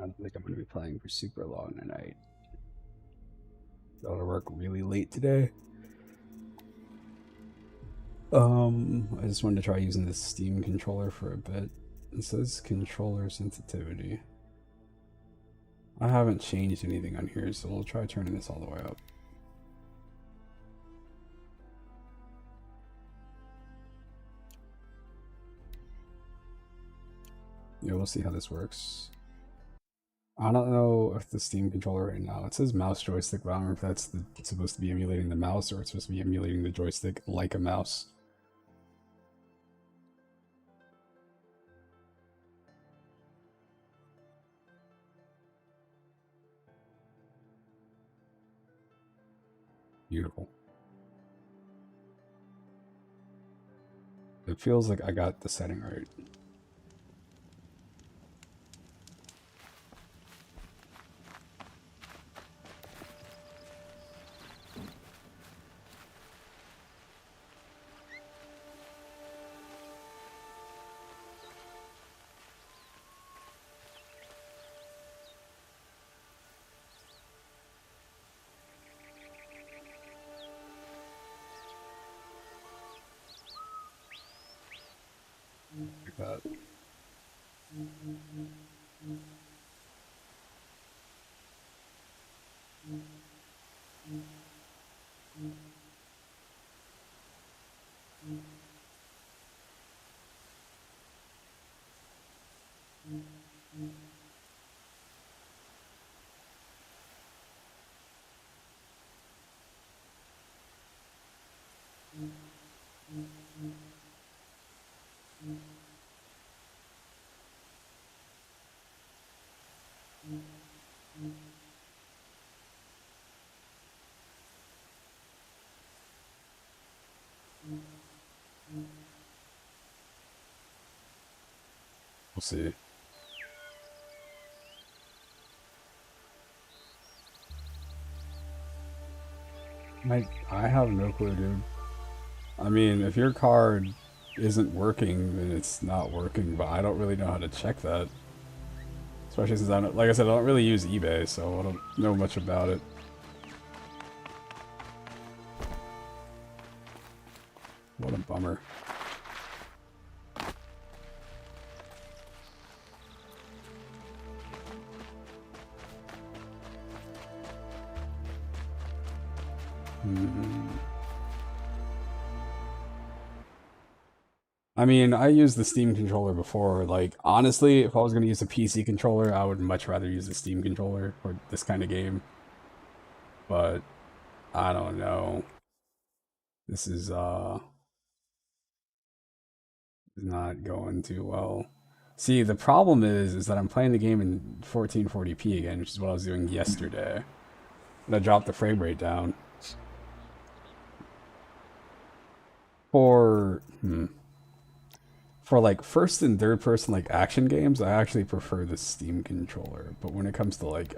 don't think I'm going to be playing for super long tonight. Got to work really late today. I just wanted to try using this Steam controller for a bit. It says controller sensitivity. I haven't changed anything on here, so we'll try turning this all the way up. Yeah, we'll see how this works. I don't know if the Steam controller right now, it says mouse joystick, but I don't know if that's supposed to be emulating the mouse or it's supposed to be emulating the joystick like a mouse. Beautiful. It feels like I got the setting right. Like that. We'll see. I have no clue, dude. I mean, if your card isn't working, then it's not working, but I don't really know how to check that. Especially since I don't, like I said, I don't really use eBay, so I don't know much about it. What a bummer. I mean, I used the Steam controller before. Like, honestly, if I was going to use a PC controller, I would much rather use the Steam controller for this kind of game. But, I don't know. This is, not going too well. See, the problem is that I'm playing the game in 1440p again, which is what I was doing yesterday. And I dropped the frame rate down. For, for like first and third person like action games, I actually prefer the Steam controller. But when it comes to like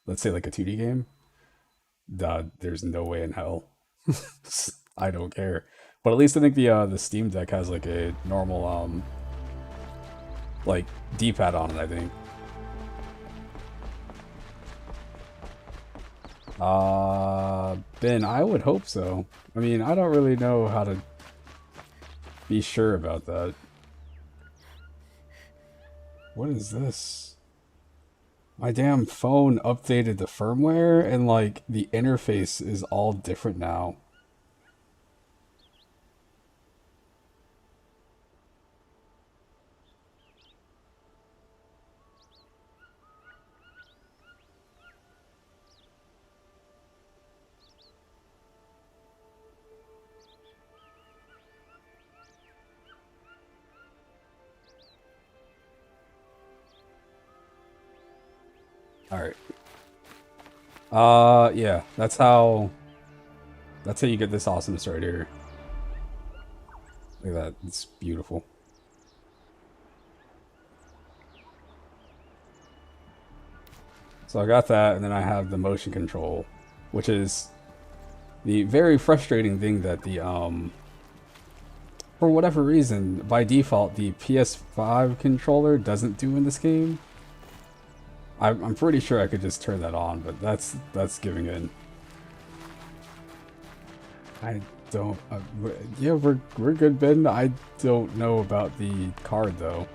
let's say like a 2D game, there's no way in hell. I don't care. But at least I think the Steam Deck has like a normal like D-pad on it, I think. Ben, I would hope so. I mean, I don't really know how to be sure about that. What is this? My damn phone updated the firmware and like the interface is all different now. Alright. Yeah, that's how you get this awesomeness right here. Look at that, it's beautiful. So I got that, and then I have the motion control, which is the very frustrating thing that the, for whatever reason, by default, the PS5 controller doesn't do in this game. I'm pretty sure I could just turn that on, but that's giving in. I don't. Yeah, we're good, Ben. I don't know about the card though.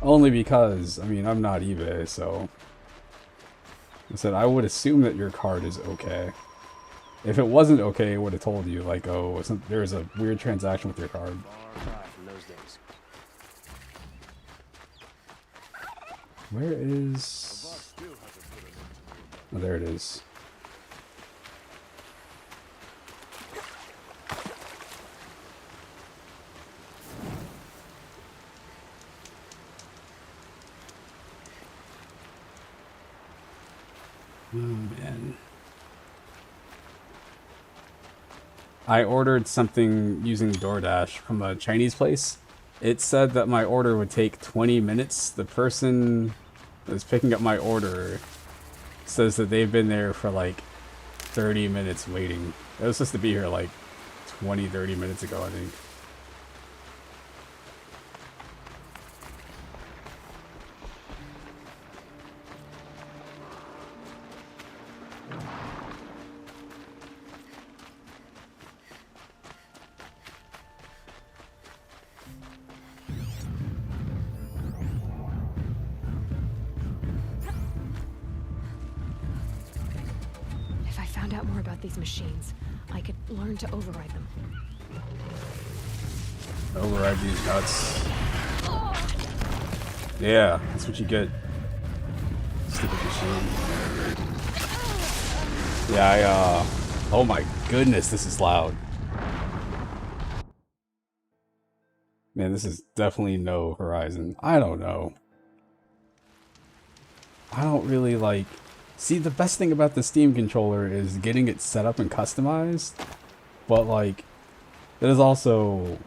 Only because I mean I'm not eBay, so I said I would assume that your card is okay. If it wasn't okay, it would have told you like, oh, there's a weird transaction with your card. Where is? Oh, there it is. Oh man. I ordered something using DoorDash from a Chinese place. It said that my order would take 20 minutes. The person that's picking up my order says that they've been there for like 30 minutes waiting. It was supposed to be here like 20, 30 minutes ago, I think. If I found out more about these machines, I could learn to override them. Override these nuts. Yeah, that's what you get. Stupid machine. Yeah, oh my goodness, this is loud. Man, this is definitely no Horizon. I don't know. I don't really like... See, the best thing about the Steam controller is getting it set up and customized. But, like, that is also...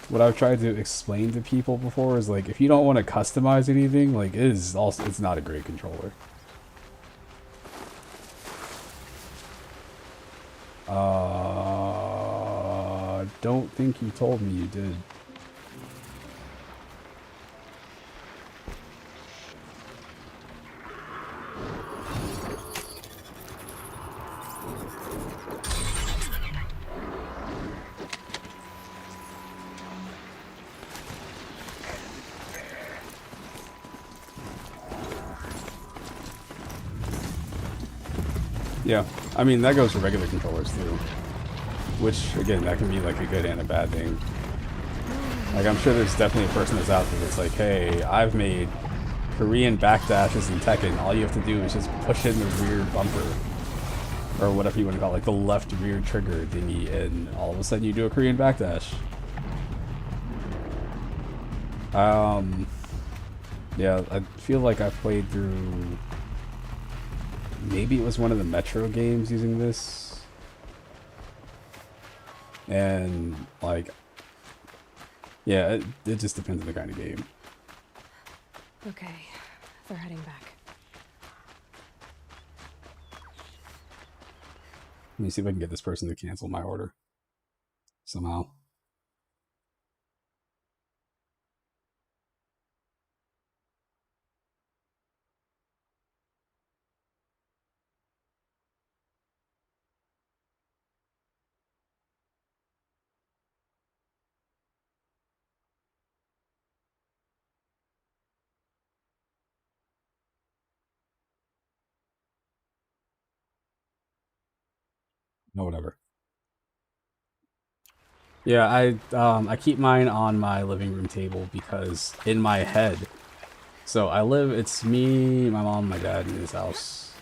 What I've tried to explain to people before is, like, if you don't want to customize anything, like, it's not a great controller. Don't think you told me you did. Yeah, I mean, that goes for regular controllers too. Which, again, that can be like a good and a bad thing. Like, I'm sure there's definitely a person that's out there that's like, hey, I've made Korean backdashes in Tekken. All you have to do is just push in the rear bumper. Or whatever you want to call it, like the left rear trigger thingy, and all of a sudden you do a Korean backdash. Yeah, I feel like I played through... Maybe it was one of the Metro games using this. And, like, yeah, it just depends on the kind of game. Okay, they're heading back. Let me see if I can get this person to cancel my order. Somehow. No, whatever. Yeah, I keep mine on my living room table because in my head, so it's me, my mom, my dad in his house.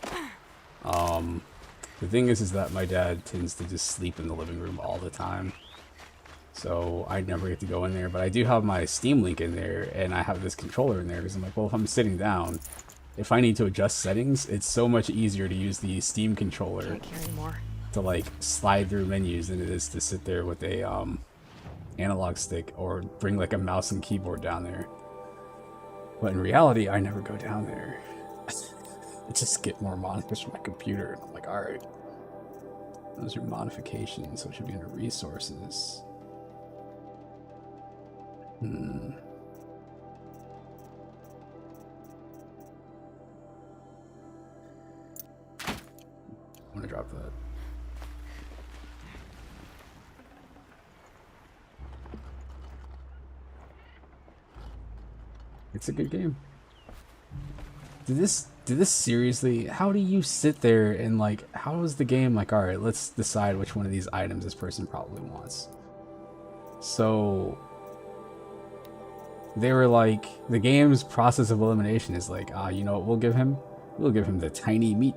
The thing is that my dad tends to just sleep in the living room all the time. So I never get to go in there, but I do have my Steam Link in there, and I have this controller in there because I'm like, well, if I'm sitting down, if I need to adjust settings, it's so much easier to use the Steam controller to like slide through menus than it is to sit there with a analog stick or bring like a mouse and keyboard down there. But in reality, I never go down there. I just get more monitors from my computer, and I'm like, all right, those are modifications, so it should be under resources. drop that. It's a good game. Did this seriously? How do you sit there and like? How is the game like? All right, let's decide which one of these items this person probably wants. So they were like, the game's process of elimination is like, you know what we'll give him? We'll give him the tiny meat.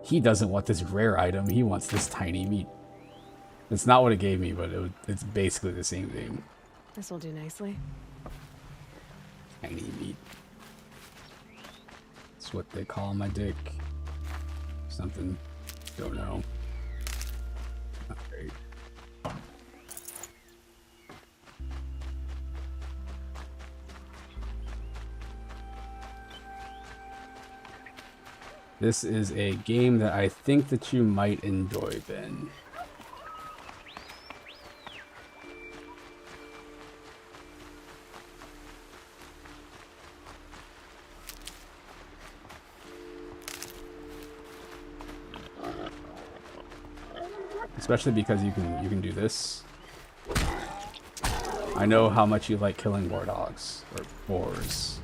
He doesn't want this rare item. He wants this tiny meat. It's not what it gave me, but it's basically the same thing. This will do nicely. Tiny meat. That's what they call my dick. Something. Don't know. Not great. This is a game that I think that you might enjoy, Ben. Especially because you can do this. I know how much you like killing war dogs or boars.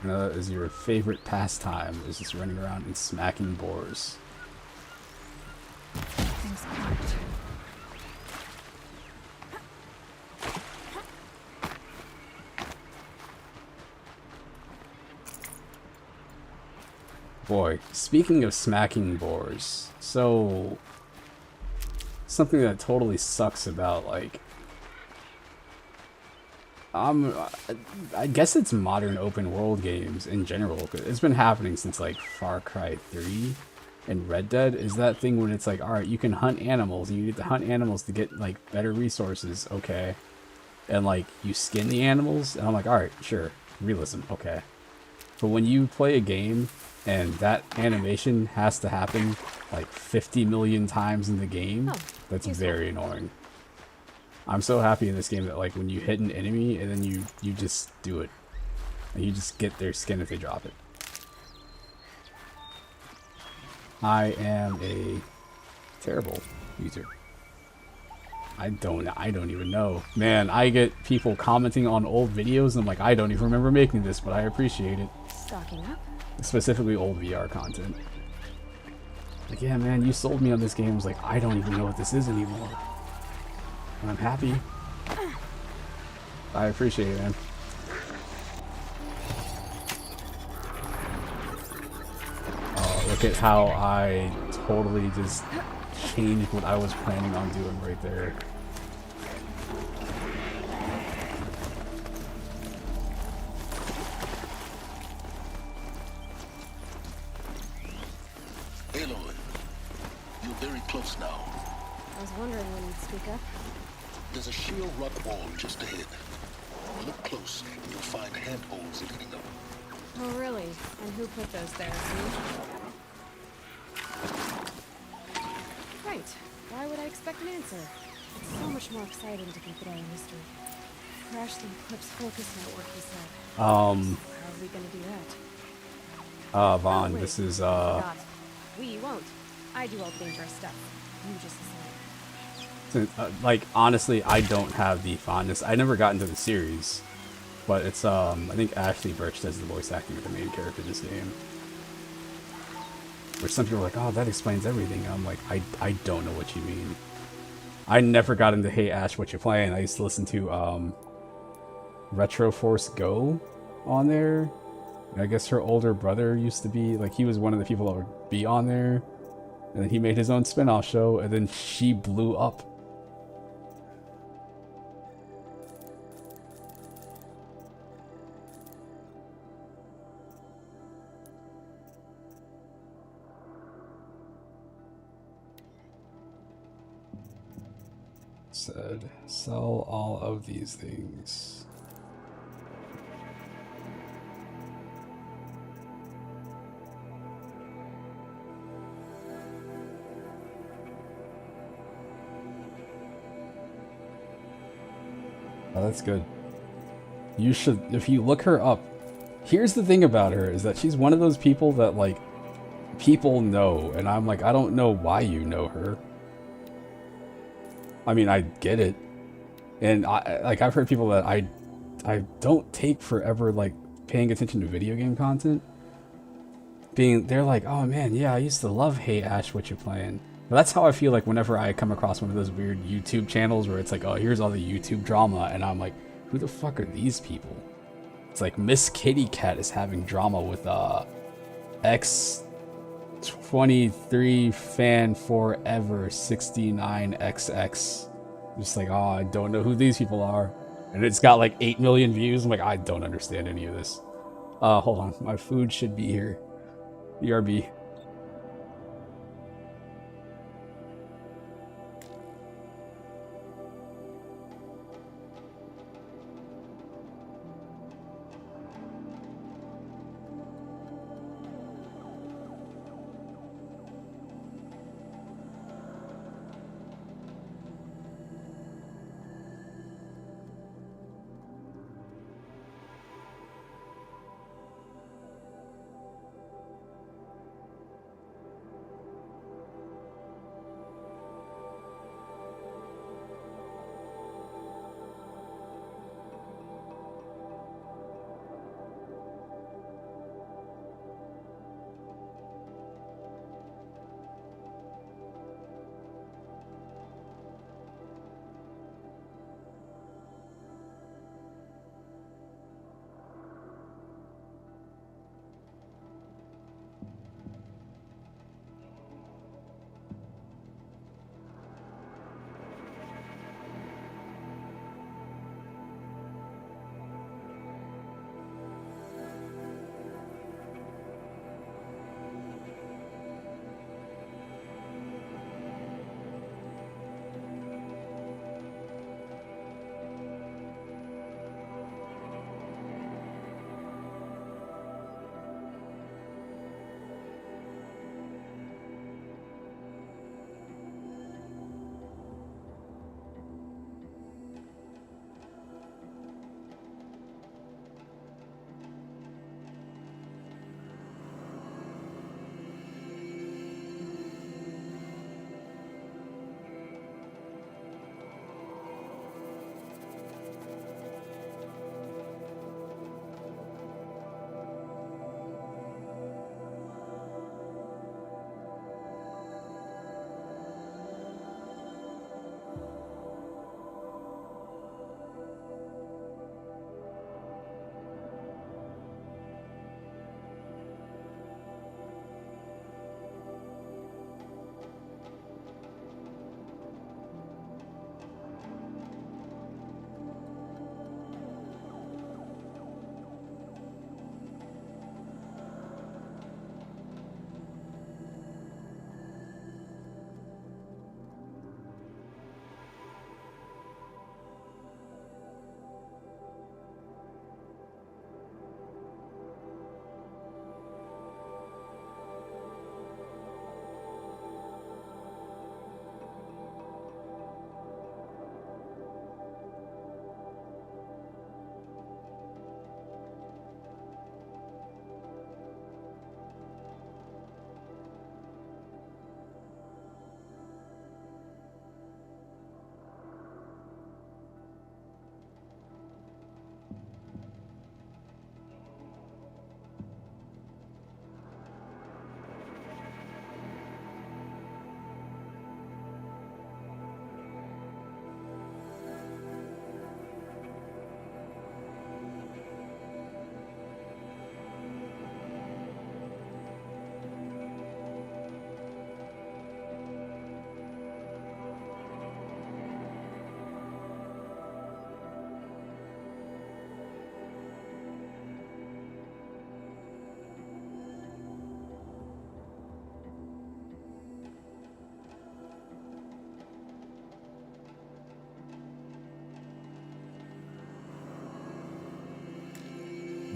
I know that is your favorite pastime, is just running around and smacking boars. Things worked. Boy, speaking of smacking boars, so something that totally sucks about like I guess it's modern open world games in general. 'Cause it's been happening since like Far Cry 3 and Red Dead. Is that thing when it's like, all right, you can hunt animals, and you need to hunt animals to get like better resources, okay? And like you skin the animals, and I'm like, all right, sure, realism, okay. But when you play a game and that animation has to happen like 50 million times in the game, that's very annoying. I'm so happy in this game that like when you hit an enemy and then you just do it. And you just get their skin if they drop it. I am a terrible user. I don't even know. Man, I get people commenting on old videos and I'm like, I don't even remember making this, but I appreciate it. Stocking up? Specifically old VR content. Like, yeah, man, you sold me on this game. I was like, I don't even know what this is anymore. And I'm happy. I appreciate it, man. Oh, look at how I totally just changed what I was planning on doing right there. Aloy, you're very close now. I was wondering when you'd speak up. There's a shield rock wall just ahead. Look close, and you'll find handholds leading up. Oh, really? And who put those there? Right. Why would I expect an answer? It's so much more exciting to keep it all a mystery. Crash the Eclipse focus network, he said. How are we gonna do that? Vaughn, Wait, this is, forgot. We won't. I do all the dangerous stuff. You just decide. like, honestly, I don't have the fondness. I never got into the series, but it's, I think Ashley Birch does the voice acting of the main character in this game. Where some people are like, oh, that explains everything. I'm like, I don't know what you mean. I never got into Hey Ash, What You Playing. I used to listen to, Retro Force Go on there. I guess her older brother used to be, like, he was one of the people that would be on there. And then he made his own spin-off show, and then she blew up. Said, sell all of these things. Oh, that's good. You should, if you look her up, here's the thing about her, is that she's one of those people that, like, people know, and I'm like, I don't know why you know her. I mean, I get it, and I've heard people that I don't take forever like paying attention to video game content. They're like, oh man, yeah, I used to love Hey Ash, what you playing? But that's how I feel like whenever I come across one of those weird YouTube channels where it's like, oh, here's all the YouTube drama, and I'm like, who the fuck are these people? It's like Miss Kitty Cat is having drama with X23 fan forever 69XX. Just like, oh, I don't know who these people are. And it's got like 8 million views. I'm like, I don't understand any of this. Hold on. My food should be here. BRB.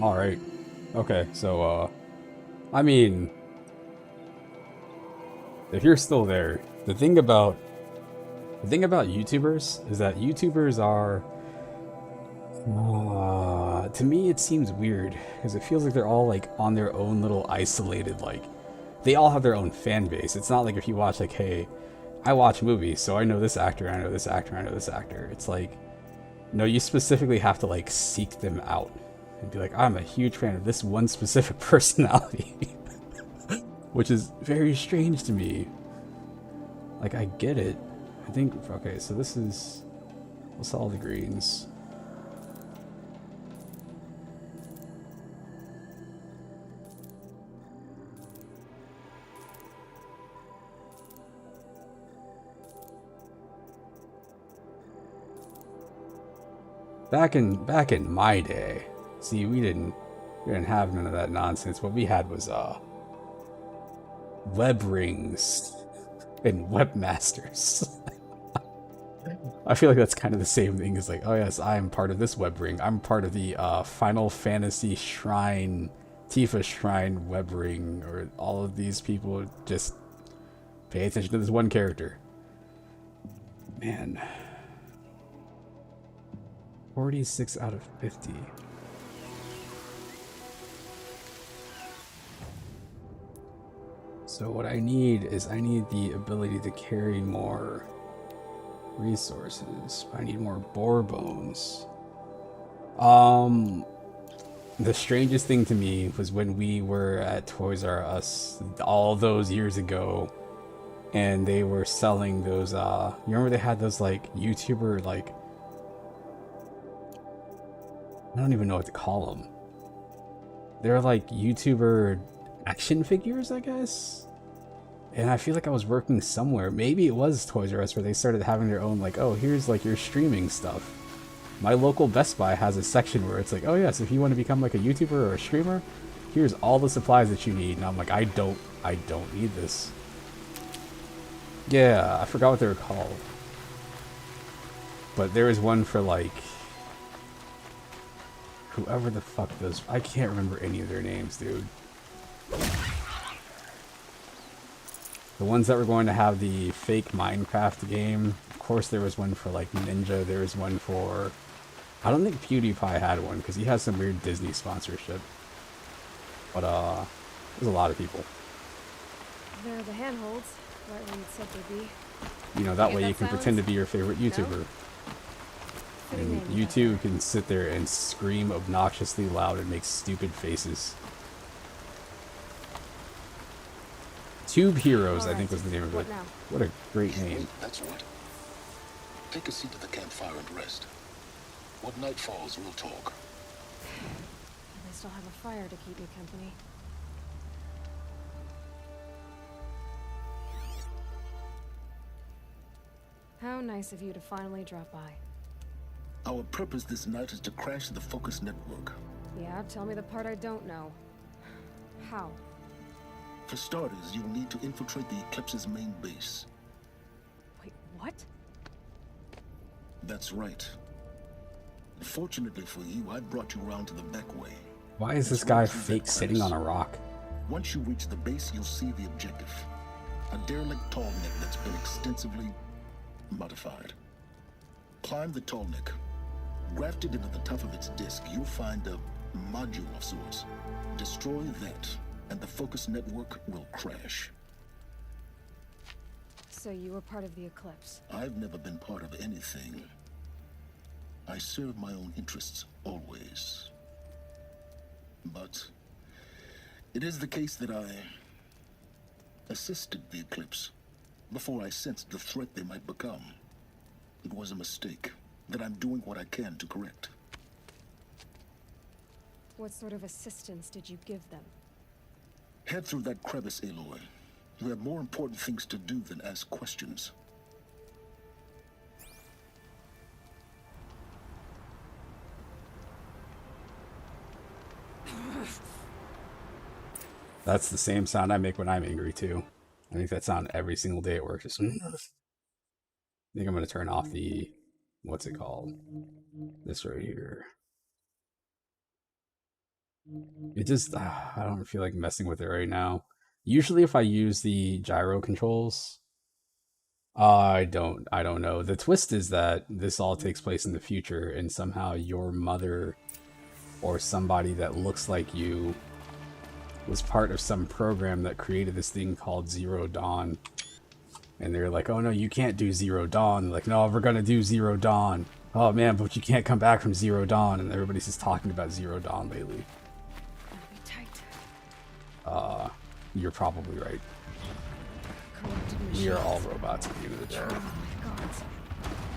All right. Okay, so, I mean, if you're still there, the thing about YouTubers is that YouTubers are, to me, it seems weird because it feels like they're all like on their own little isolated, like they all have their own fan base. It's not like if you watch like, hey, I watch movies, so I know this actor, I know this actor, I know this actor. It's like, no, you specifically have to like seek them out and be like, I'm a huge fan of this one specific personality, which is very strange to me. Like, I get it. I think, okay, so this is, what's all the greens? Back in my day, see, we didn't have none of that nonsense. What we had was web rings and webmasters. I feel like that's kind of the same thing as like, oh yes, I'm part of this web ring. I'm part of the Final Fantasy Shrine, Tifa Shrine web ring, or all of these people just pay attention to this one character. Man. 46 out of 50. So what I need is I need the ability to carry more resources. I need more boar bones. The strangest thing to me was when we were at Toys R Us all those years ago, and they were selling those, you remember they had those like YouTuber, like, I don't even know what to call them. They're like YouTuber action figures, I guess? And I feel like I was working somewhere. Maybe it was Toys R Us where they started having their own, like, oh, here's like your streaming stuff. My local Best Buy has a section where it's like, oh yes, if you want to become like a YouTuber or a streamer, here's all the supplies that you need. And I'm like, I don't need this. Yeah, I forgot what they were called. But there was one for like whoever the fuck those, I can't remember any of their names, dude. The ones that were going to have the fake Minecraft game. Of course there was one for like Ninja, there was one for, I don't think PewDiePie had one because he has some weird Disney sponsorship. But there's a lot of people. There are the handholds, right where you said they'd be. You know, that way you can pretend to be your favorite YouTuber. No? And you too can sit there and scream obnoxiously loud and make stupid faces. Tube Heroes, I think was the name of it. What a great name. That's right. Take a seat at the campfire and rest. When night falls, we'll talk. At least I'll have a fire to keep me company. How nice of you to finally drop by. Our purpose this night is to crash the Focus Network. Yeah, tell me the part I don't know. How? For starters, you'll need to infiltrate the Eclipse's main base. Wait, what? That's right. Fortunately for you, I brought you around to the back way. Why is this guy fake sitting on a rock? Once you reach the base, you'll see the objective. A derelict tall neck that's been extensively modified. Climb the tall neck. Grafted into the top of its disc, you'll find a module of sorts. Destroy that, and the Focus Network will crash. So you were part of the Eclipse? I've never been part of anything. I serve my own interests, always. But it is the case that I assisted the Eclipse before I sensed the threat they might become. It was a mistake that I'm doing what I can to correct. What sort of assistance did you give them? Head through that crevice, Aloy. You have more important things to do than ask questions. That's the same sound I make when I'm angry too. I make that sound every single day at work. Just I think I'm gonna turn off the, what's it called? This right here. It just, I don't feel like messing with it right now. Usually if I use the gyro controls, I don't know. The twist is that this all takes place in the future and somehow your mother or somebody that looks like you was part of some program that created this thing called Zero Dawn. And they're like, oh no, you can't do Zero Dawn. They're like, no, we're gonna do Zero Dawn. Oh man, but you can't come back from Zero Dawn. And everybody's just talking about Zero Dawn lately. Gotta be tight. You're probably right. Corrupted We machines. are all robots at the end of the day. Oh my gods.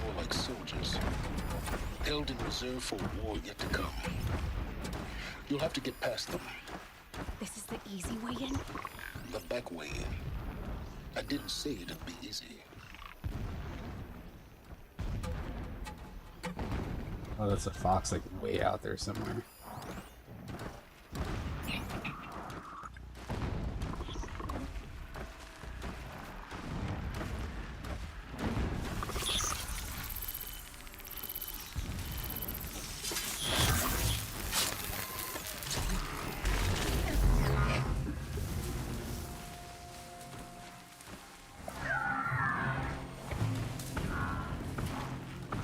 More like soldiers, held in reserve for a war yet to come. You'll have to get past them, This is the easy way in? the back way in. I didn't say it'd be easy. Oh, that's a fox like way out there somewhere.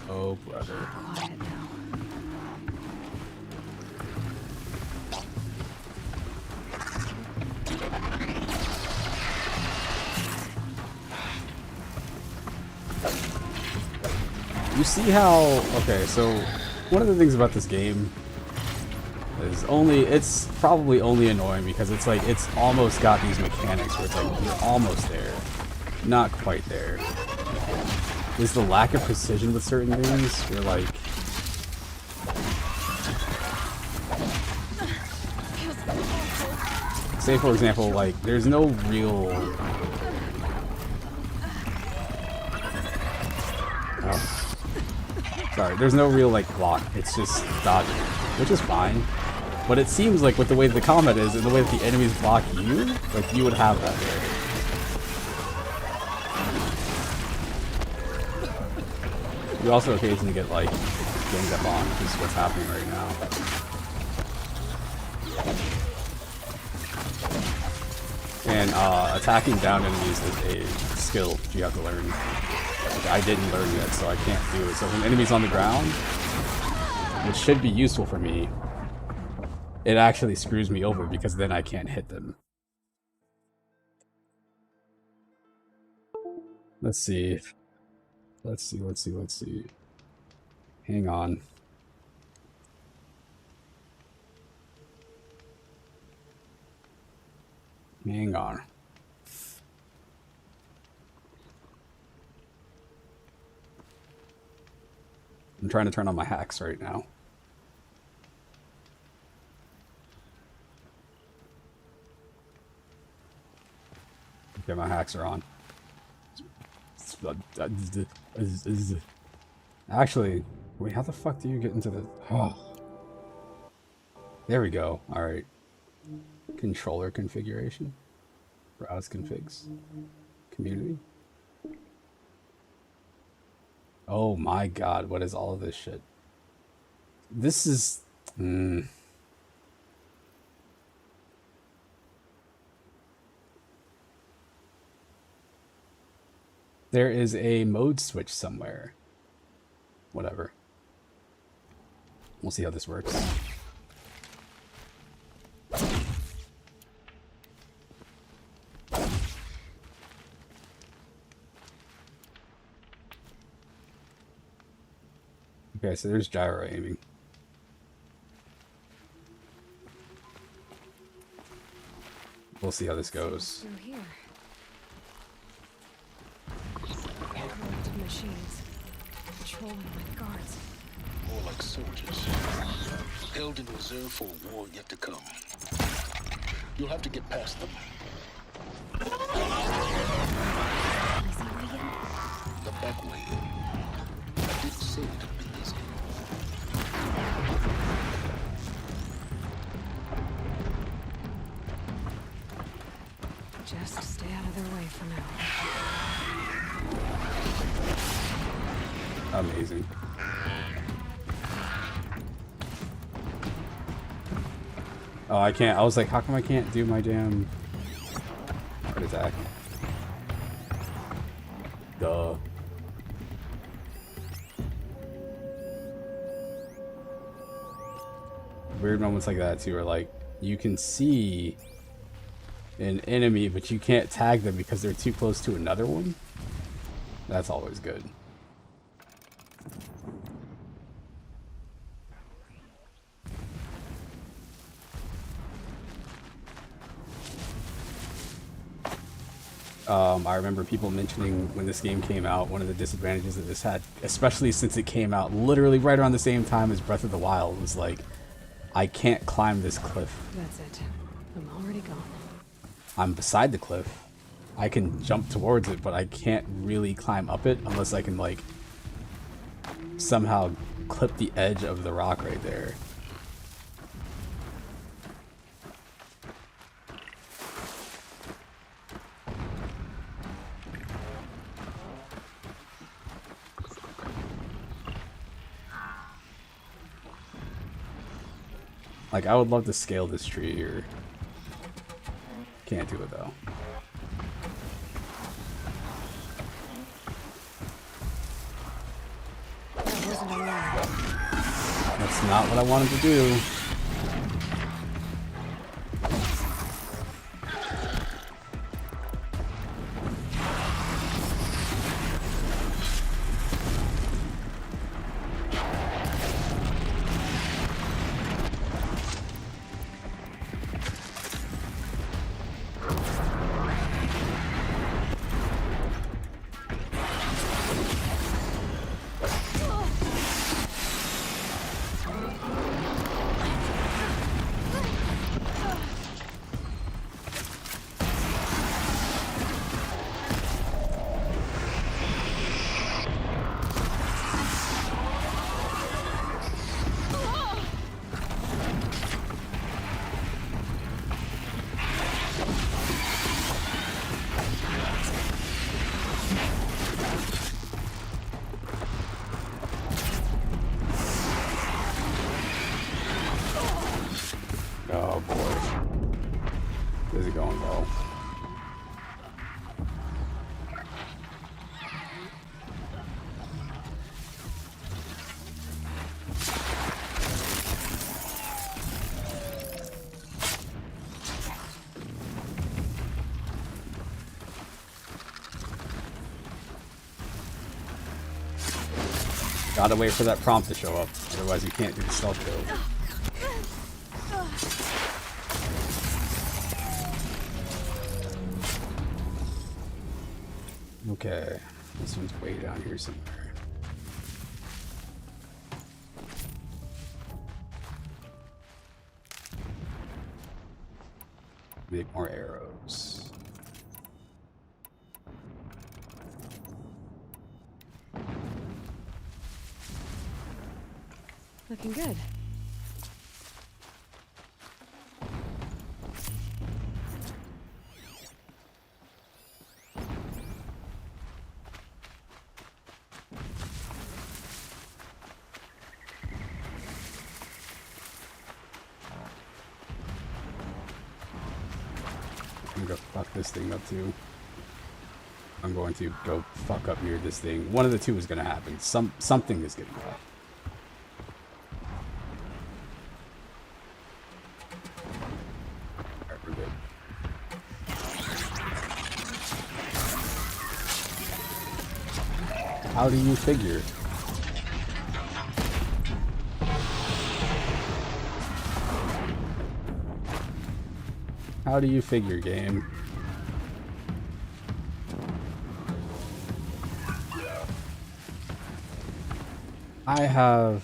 Oh, brother. Quiet now. You see how... Okay, so one of the things about this game is it's probably only annoying because it's like, it's almost got these mechanics where it's like, you're almost there. Not quite there. Is the lack of precision with certain things. You're like... Say for example, like, there's no real... Oh. Sorry, there's no real, like, block. It's just dodging, which is fine. But it seems like with the way the combat is, and the way that the enemies block you, like, you would have that there. You also occasionally get, like, ganged up on, which is what's happening right now. And attacking down enemies is a skill that you have to learn. Which I didn't learn yet, so I can't do it. So when enemies on the ground, which should be useful for me, it actually screws me over because then I can't hit them. Let's see. Let's see. Hang on. Hang on. I'm trying to turn on my hacks right now. Okay, my hacks are on. Actually, wait, how the fuck do you get into the... Oh. There we go. Alright. Controller configuration. Browse configs. Community. Oh my god, what is all of this shit? This is... There is a mode switch somewhere. Whatever. We'll see how this works. Okay, so there's gyro aiming. We'll see how this goes. Through here. Corrupted machines. Controlling my guards. More like soldiers, held in reserve for a war yet to come. You'll have to get past them, Easy way in? the back way in. I didn't say it'd be easy. Just stay out of their way for now. Amazing. Oh, I can't. I was like, how come I can't do my damn heart attack? Duh. Weird moments like that too are like, you can see an enemy, but you can't tag them because they're too close to another one, that's always good. I remember people mentioning when this game came out, one of the disadvantages that this had, especially since it came out literally right around the same time as Breath of the Wild, was like, I can't climb this cliff. That's it. I'm already gone. I'm beside the cliff. I can jump towards it, but I can't really climb up it unless I can, like, somehow clip the edge of the rock right there. Like, I would love to scale this tree here. Can't do it, though. That wasn't a lie. That's not what I wanted to do. Oh boy. Where's it going, though? Gotta wait for that prompt to show up, otherwise you can't do the stealth kill. Okay, this one's way down here somewhere. Make more arrows. Looking good. I'm gonna fuck this thing up too. I'm going to go fuck up near this thing. One of the two is gonna happen. Something is getting off. Alright, we're good. How do you figure? How do you figure, game? I have...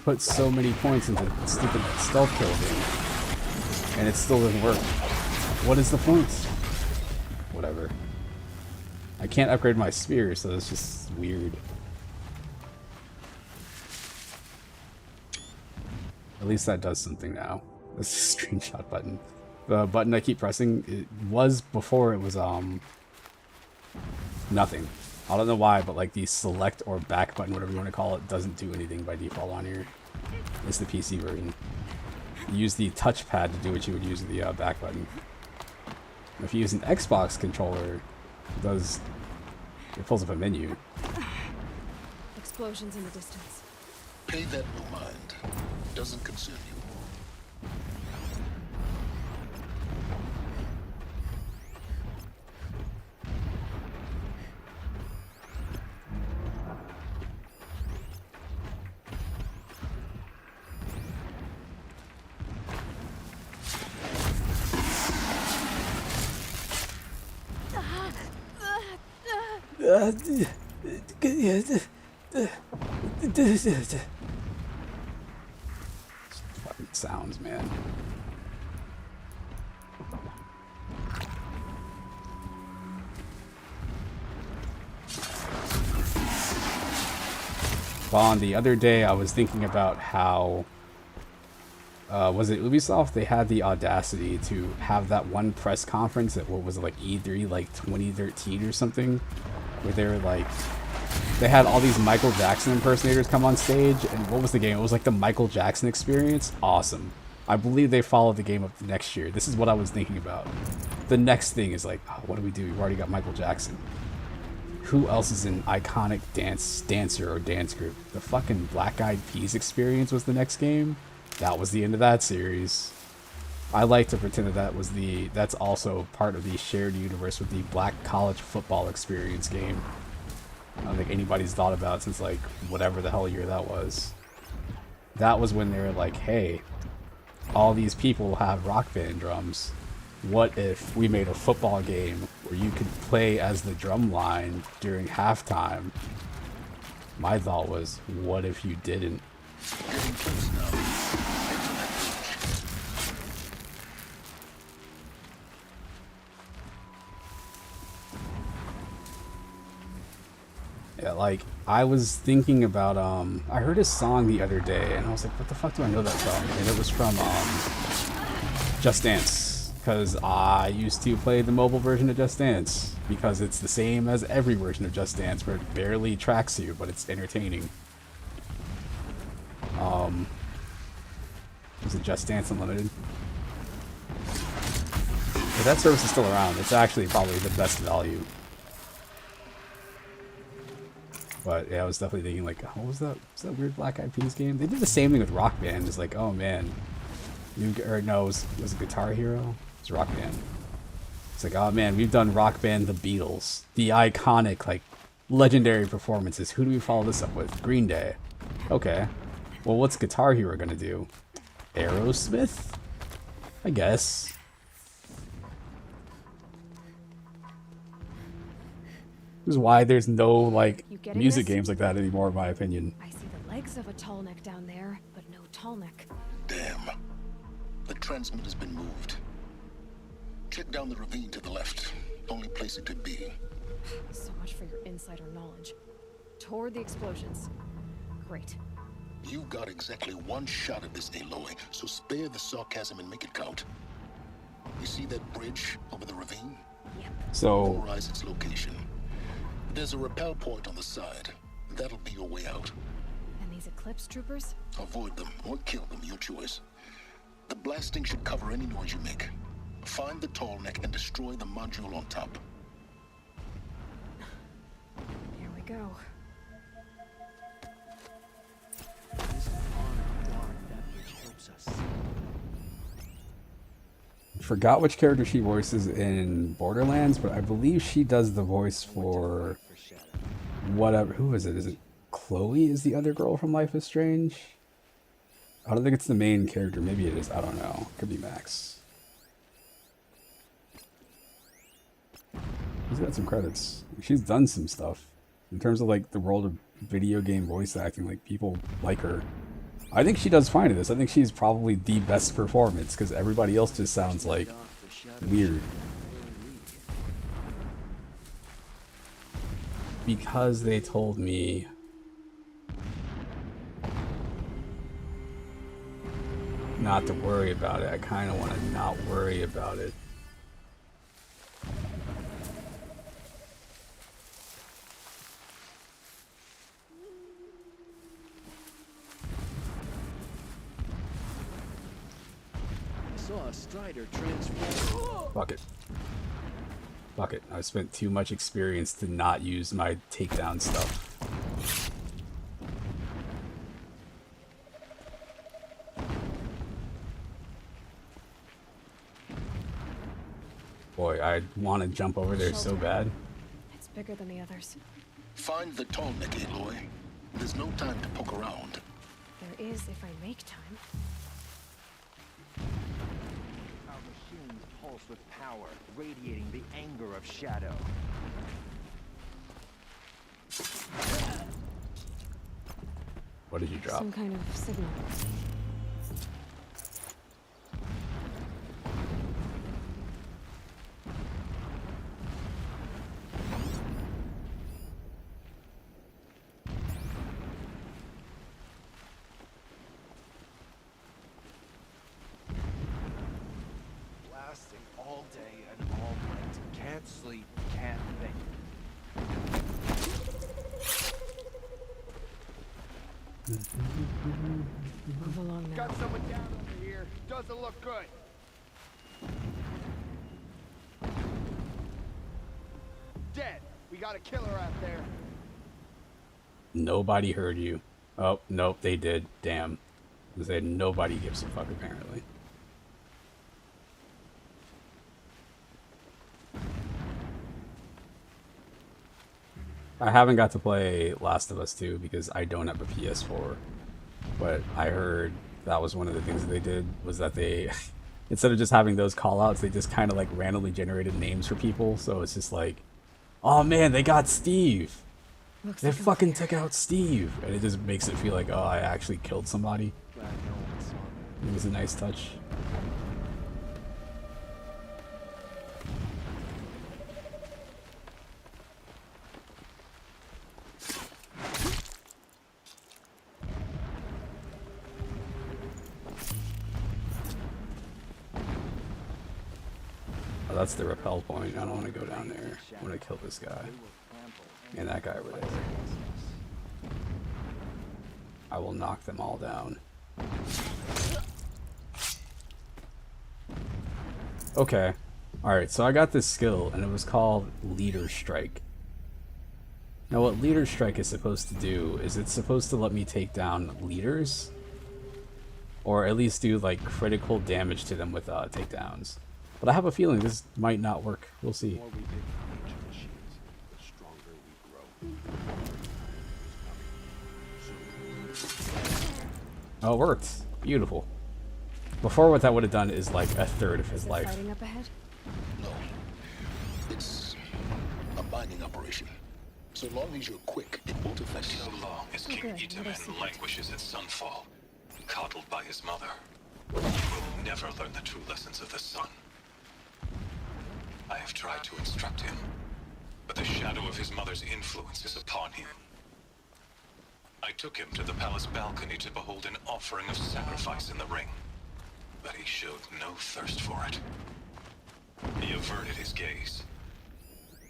put so many points into stupid stealth kill game, and it still doesn't work. What is the point? Whatever. I can't upgrade my spear, so it's just weird. At least that does something now. This screenshot button. The button I keep pressing, it was before it was nothing. I don't know why, but like the select or back button, whatever you want to call it, doesn't do anything by default on here. It's the PC version. You use the touchpad to do what you would use the back button. If you use an Xbox controller, it pulls up a menu. explosions in the distance. Pay that no mind. Doesn't concern you. Fucking sounds, man. Vaughn, the other day I was thinking about how was it Ubisoft? They had the audacity to have that one press conference at, what was it, like E3 like 2013 or something, where they were like, they had all these Michael Jackson impersonators come on stage, and what was the game? It was like the Michael Jackson Experience. Awesome. I believe they followed the game up the next year. This is what I was thinking about. The next thing is like, oh, what do we do? We've already got Michael Jackson. Who else is an iconic dancer or dance group? The fucking Black Eyed Peas Experience was the next game. That was the end of that series. I like to pretend that that's also part of the shared universe with the Black College Football Experience game. I don't think anybody's thought about it since like whatever the hell year that was. That was when they were like, hey, all these people have rock band drums. What if we made a football game where you could play as the drum line during halftime? My thought was, what if you didn't? Getting close now. Yeah, like, I was thinking about, I heard a song the other day, and I was like, what the fuck do I know that from? And it was from, Just Dance, because I used to play the mobile version of Just Dance, because it's the same as every version of Just Dance, where it barely tracks you, but it's entertaining. Was it Just Dance Unlimited? If that service is still around, it's actually probably the best value. But yeah, I was definitely thinking like, what was that? Was that weird Black Eyed Peas game? They did the same thing with Rock Band. It's like, oh man, was it Guitar Hero? It's Rock Band. It's like, oh man, we've done Rock Band, the Beatles, the iconic like legendary performances. Who do we follow this up with? Green Day. Okay. Well, what's Guitar Hero gonna do? Aerosmith? I guess. This is why there's no like music games like that anymore, in my opinion. I see the legs of a tall neck down there, but no tall neck. Damn. The transmitter's been moved. Check down the ravine to the left. Only place it could be. So much for your insider knowledge. Toward the explosions. Great. You got exactly one shot at this, Aloy, so spare the sarcasm and make it count. You see that bridge over the ravine? Yep. So Polarize its location. There's a rappel point on the side. That'll be your way out. And these Eclipse troopers? Avoid them or kill them, your choice. The blasting should cover any noise you make. Find the tall neck and destroy the module on top. Here we go. Forgot which character she voices in Borderlands, but I believe she does the voice for whatever. Who is it? Is it Chloe? Is the other girl from Life is Strange? I don't think it's the main character. Maybe it is. I don't know. Could be Max. She's got some credits. She's done some stuff in terms of like the world of video game voice acting. Like people like her. I think she does fine at this. I think she's probably the best performance because everybody else just sounds like weird. Because they told me not to worry about it, I kind of want to not worry about it. Strider transform. Fuck it. Fuck it. I spent too much experience to not use my takedown stuff. Boy, I want to jump over there so bad. It's bigger than the others. Find the Tallneck, Aloy. There's no time to poke around. There is if I make time. Our machines pulse with power, radiating the anger of Shadow. What did you drop? Some kind of signal. Blasting all day and all night. Can't sleep, can't think. Move along now. Got someone down over here. Doesn't look good. Dead. We got a killer out there. Nobody heard you. Oh, nope, they did. Damn. They said nobody gives a fuck, apparently. I haven't got to play Last of Us 2 because I don't have a PS4. But I heard that was one of the things that they did, was that they, instead of just having those callouts, they just kind of like randomly generated names for people. So it's just like, oh man, they got Steve. Looks They like I'm fucking clear. took out Steve. And it just makes it feel like, oh, I actually killed somebody. Glad no one saw me. It was a nice touch. Oh, that's the rappel point. I don't want to go down there. I want to kill this guy. And that guy over there. I will knock them all down. Okay. Alright, so I got this skill, and it was called Leader Strike. Now what Leader Strike is supposed to do is it's supposed to let me take down leaders, or at least do like critical damage to them with takedowns. But I have a feeling this might not work. We'll see. The more we dig into ancient machines, the stronger we grow. Oh, it worked. Beautiful. Before, what that would have done is like a third of Is his there life. fighting up ahead? No. It's a mining operation. So long as you're quick, it won't affect you. So long as Oh, King good. What I Itamen see. languishes at Sunfall, coddled by his mother, he will never learn the true lessons of the sun. I have tried to instruct him, but the shadow of his mother's influence is upon him. I took him to the palace balcony to behold an offering of sacrifice in the ring, but he showed no thirst for it. He averted his gaze.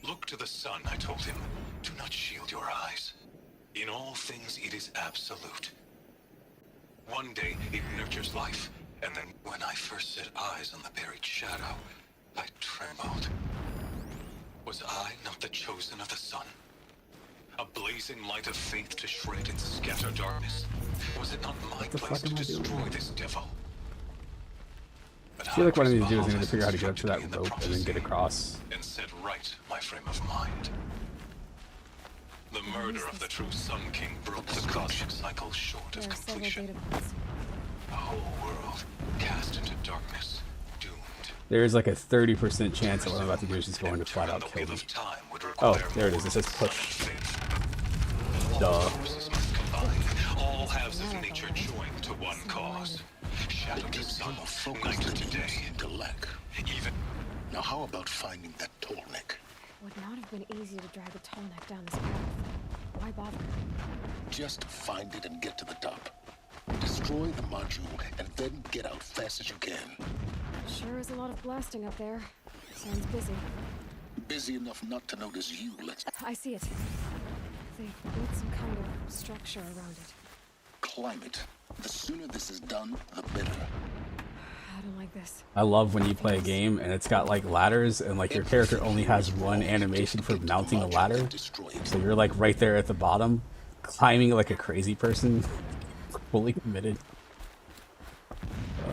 Look to the sun, I told him. Do not shield your eyes. In all things, it is absolute. One day, it nurtures life, and then when I first set eyes on the buried shadow, I trembled. Was I not the chosen of the sun? A blazing light of faith to shred and scatter darkness? Was it not my the place fuck to am I doing? destroy this devil? But I feel like what I need to do is I Bahamut need to figure out how to get up to instructed that me in the rope and then get prophecy across. and set right my frame of mind. The murder of the true Sun King broke the cosmic cycle short There of are several completion. data points. The whole world cast into darkness, doomed. There is like a 30% chance that what I'm about to do is just going to flat out The kill wheel them. of time would Oh, require there it is. more It says than push. faith. All Duh. forces must combine. All halves of nature joined to one cause. Shadow to Gives sun, him a focus night that to he day. seemed to lack. Even Now how about finding that Tallneck? Would not have been easy to drag a tall neck down this path. Why bother? Just find it and get to the top. Destroy the module and then get out fast as you can. Sure is a lot of blasting up there. Sounds busy. Busy enough not to notice you, let's I see it. They built some kind of structure around it. climb it. The sooner this is done, the better. I don't like this. I love when you play a game and it's got like ladders and like your character only has one animation for mounting a ladder. So you're like right there at the bottom, climbing like a crazy person, fully committed.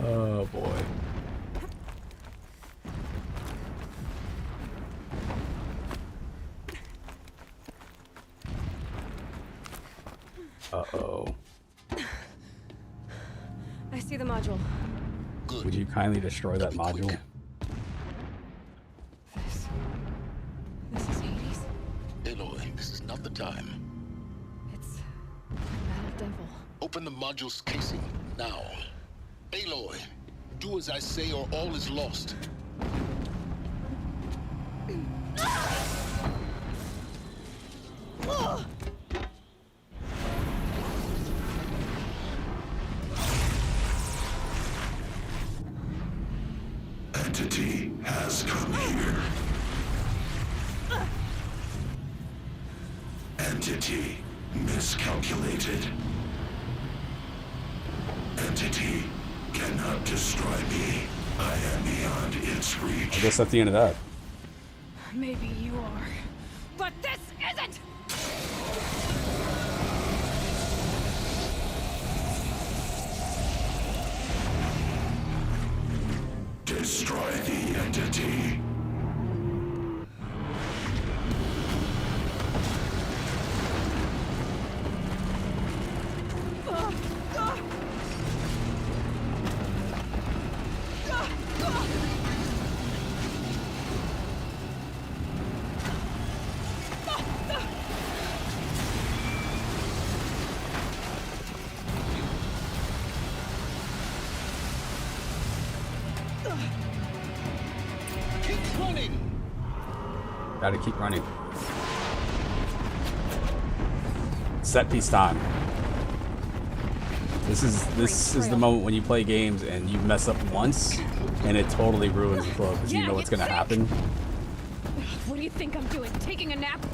Oh boy. Uh-oh. I see the module. Good. Would you kindly destroy that That'd be module? quick. This is Hades. Aloy, this is not the time. It's a metal devil. Open the module's casing now. Aloy, do as I say or all is lost. Entity has come here. Entity miscalculated. Entity cannot destroy me. I am beyond its I reach. guess that's the end of that. Maybe you are. But this isn't! Destroy the entity. Keep running! Gotta keep running. Set piece time. This is the moment when you play games and you mess up once and it totally ruins the flow because you know what's gonna happen. What do you think I'm doing? Taking a nap?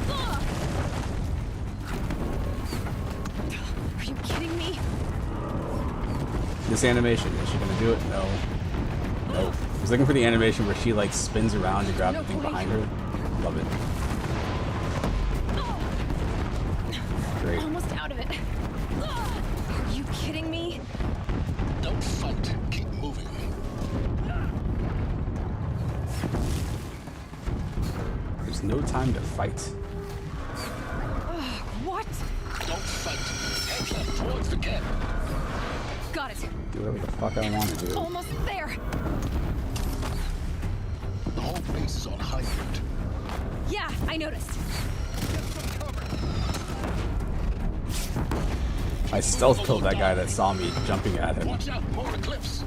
Ugh! Are you kidding me? This animation, is she gonna do it? No. Nope. I was looking for the animation where she like spins around to grab the thing behind her. Love it. Great. Almost out of it. Ugh! Are you kidding me? Don't fight. Keep moving. There's no time to fight. What? Don't fight. Head left towards the camp. Got it. Do whatever the fuck I want to do. Almost there. The whole base is on high alert. Yeah, I noticed. I stealth killed that guy that saw me jumping at him. Watch out, more eclipse.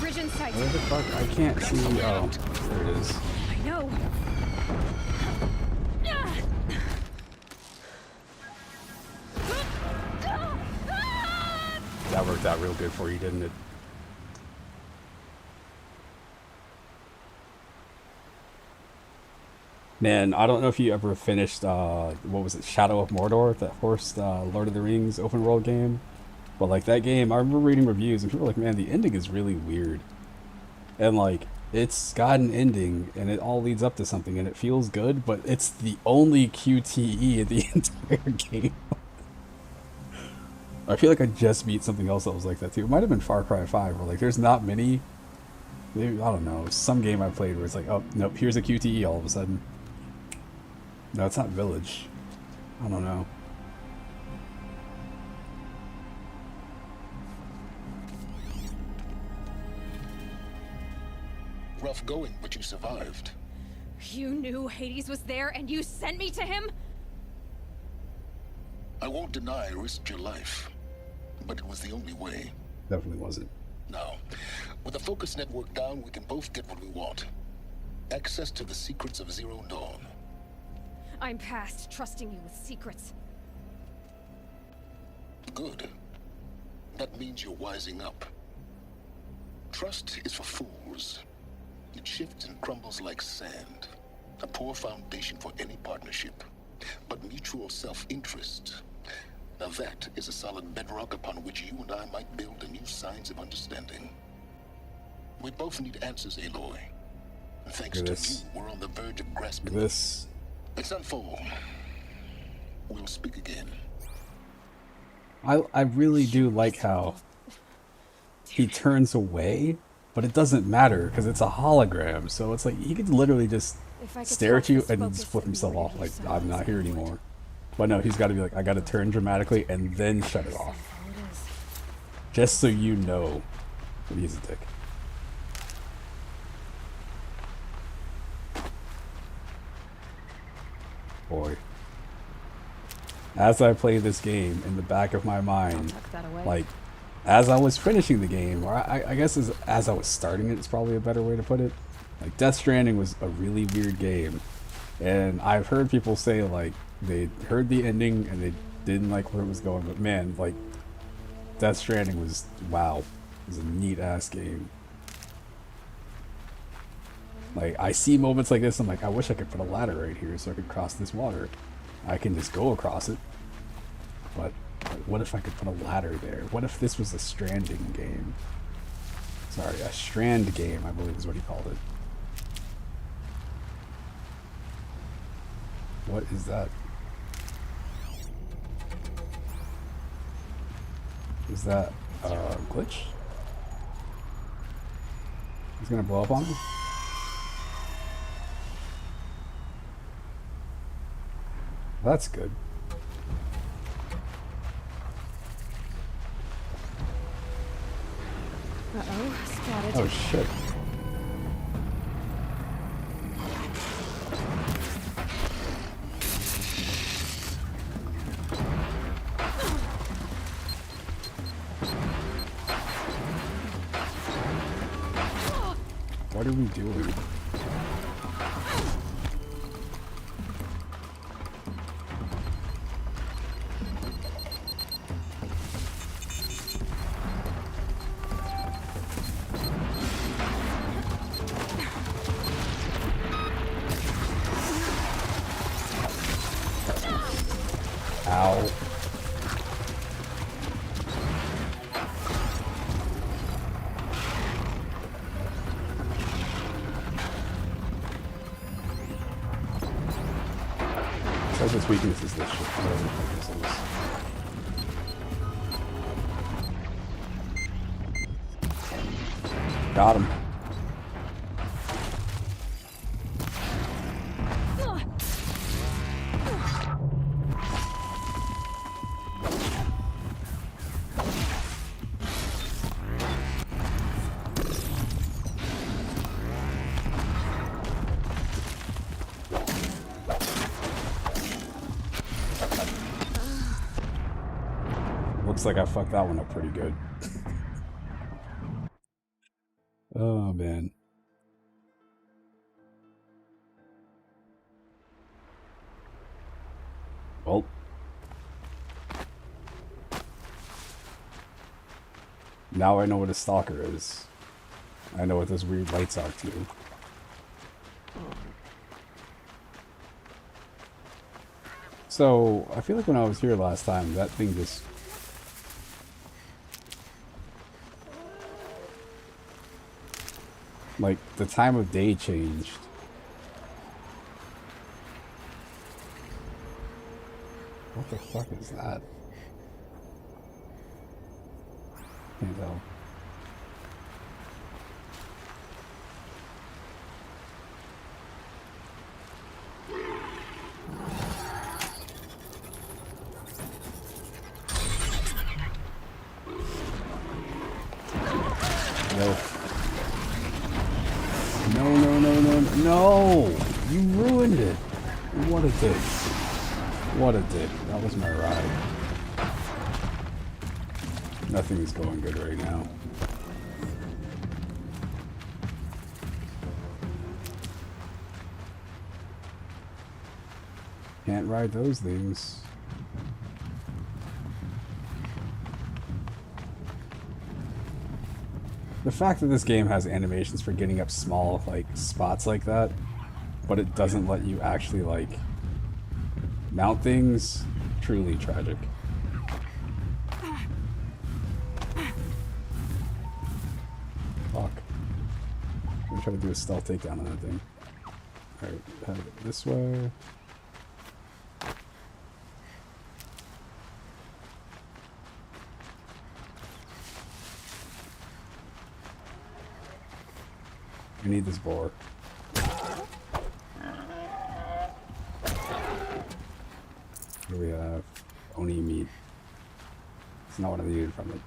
Bridge in sight. Where the fuck? I can't see. Oh, there it is. I know. That worked out real good for you, didn't it? Man, I don't know if you ever finished, what was it, Shadow of Mordor, that first Lord of the Rings open world game. But like that game, I remember reading reviews and people were like, man, the ending is really weird. And like, it's got an ending and it all leads up to something and it feels good, but it's the only QTE in the entire game. I feel like I just beat something else that was like that too. It might have been Far Cry 5, where like there's not many, maybe, I don't know, some game I played where it's like, oh, nope, here's a QTE all of a sudden. No, it's not Village. I don't know. Rough going, but you survived. You knew Hades was there and you sent me to him? I won't deny I risked your life, but it was the only way. Definitely wasn't. Now, with the focus network down, we can both get what we want. Access to the secrets of Zero Dawn. I'm past trusting you with secrets. Good. That means you're wising up. Trust is for fools. It shifts and crumbles like sand. A poor foundation for any partnership. But mutual self-interest, now that is a solid bedrock upon which you and I might build a new science of understanding. We both need answers, Aloy. And thanks to This. you, we're on the verge of grasping. This. Let's unfold. We'll speak again. I really do like how he turns away, but it doesn't matter because it's a hologram. So it's like he could literally just If I could stare at swap you this and focus just flip and be himself ready off for like silence, I'm not I here would. anymore. But no, he's got to be like, I got to turn dramatically and then shut it off. How it is. Just so you know that he's a dick. Boy. As I play this game, in the back of my mind, Tuck that away. like, as I was finishing the game, or I guess as I was starting it, it's probably a better way to put it. Like, Death Stranding was a really weird game. And I've heard people say, like, they heard the ending and they didn't like where it was going. But man, like, Death Stranding was, wow. It was a neat-ass game. Like, I see moments like this, I'm like, I wish I could put a ladder right here so I could cross this water. I can just go across it. But what if I could put a ladder there? What if this was a Stranding game? Sorry, a Strand game, I believe is what he called it. What is that? Is that a glitch? He's gonna blow up on me? That's good. Uh-oh, spotted. Oh shit. What are we doing? Ow. Says its weakness is this shit. Whatever the fuck this is. Got him. Looks like I fucked that one up pretty good. Oh, man. Well. Now I know what a stalker is. I know what those weird lights are too. So, I feel like when I was here last time, that thing just... like, the time of day changed. What the fuck is that? Can't tell. No. No, no, no, no, no! You ruined it! What a dick. What a dick. That was my ride. Nothing's going good right now. Can't ride those things. The fact that this game has animations for getting up small, like, spots like that, but it doesn't let you actually, like, mount things, truly tragic. Fuck. I'm gonna try to do a stealth takedown on that thing. Alright, head this way. I need this boar. What do we have? Oni meat. It's not what I needed from it.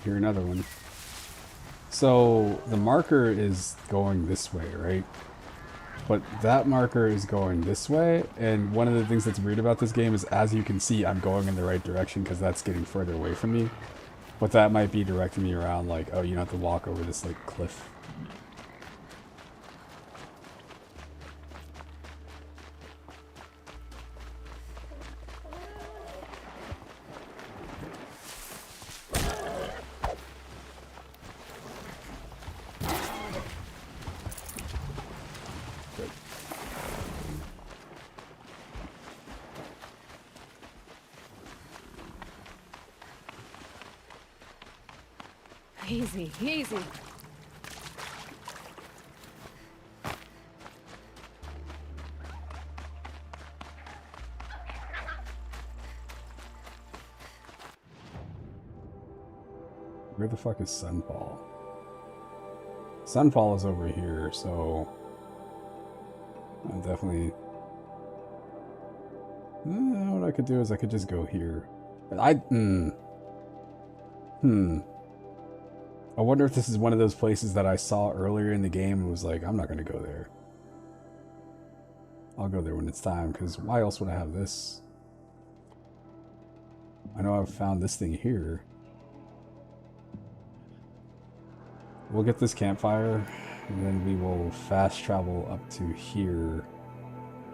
Here, another one. So the marker is going this way, right? But that marker is going this way, and one of the things that's weird about this game is, as you can see, I'm going in the right direction because that's getting further away from me. But that might be directing me around, like, oh, you don't have to walk over this, like, cliff. Easy, easy. Where the fuck is Sunfall? Sunfall is over here, so I'm definitely... what I could do is I could just go here. I wonder if this is one of those places that I saw earlier in the game and was like, I'm not going to go there. I'll go there when it's time, because why else would I have this? I know I've found this thing here. We'll get this campfire, and then we will fast travel up to here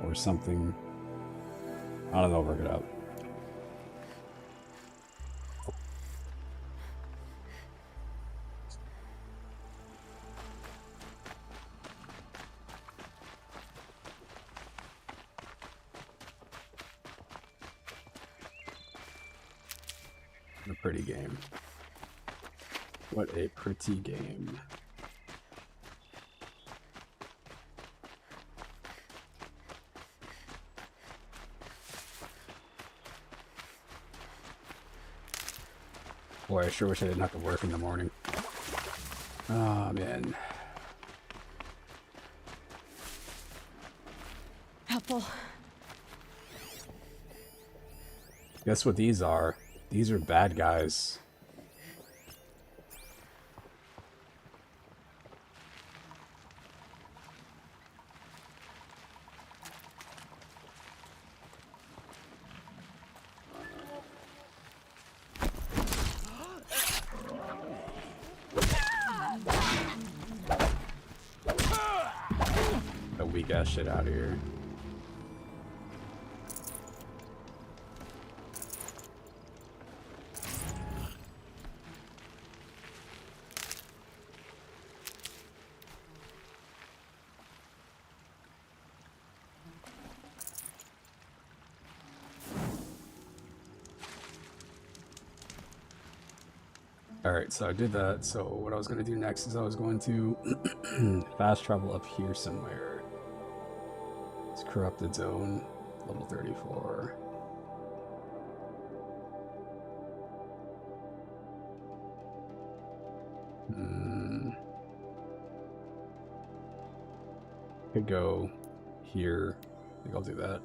or something. I don't know, work it out. A pretty game. What a pretty game. Boy, I sure wish I didn't have to work in the morning. Oh, man. Apple. Guess what these are? These are bad guys. That weak ass shit out of here. Alright, so I did that. So what I was going to do next is I was going to fast travel up here somewhere. It's Corrupted Zone, level 34. Could go here. I think I'll do that.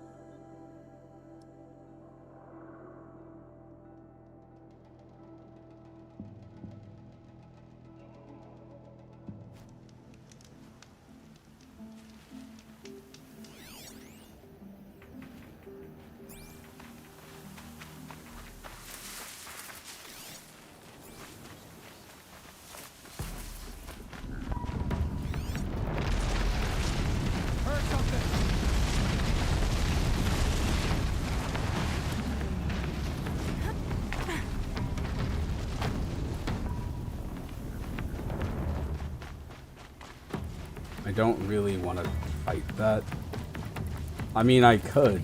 I don't really want to fight that. I mean, I could.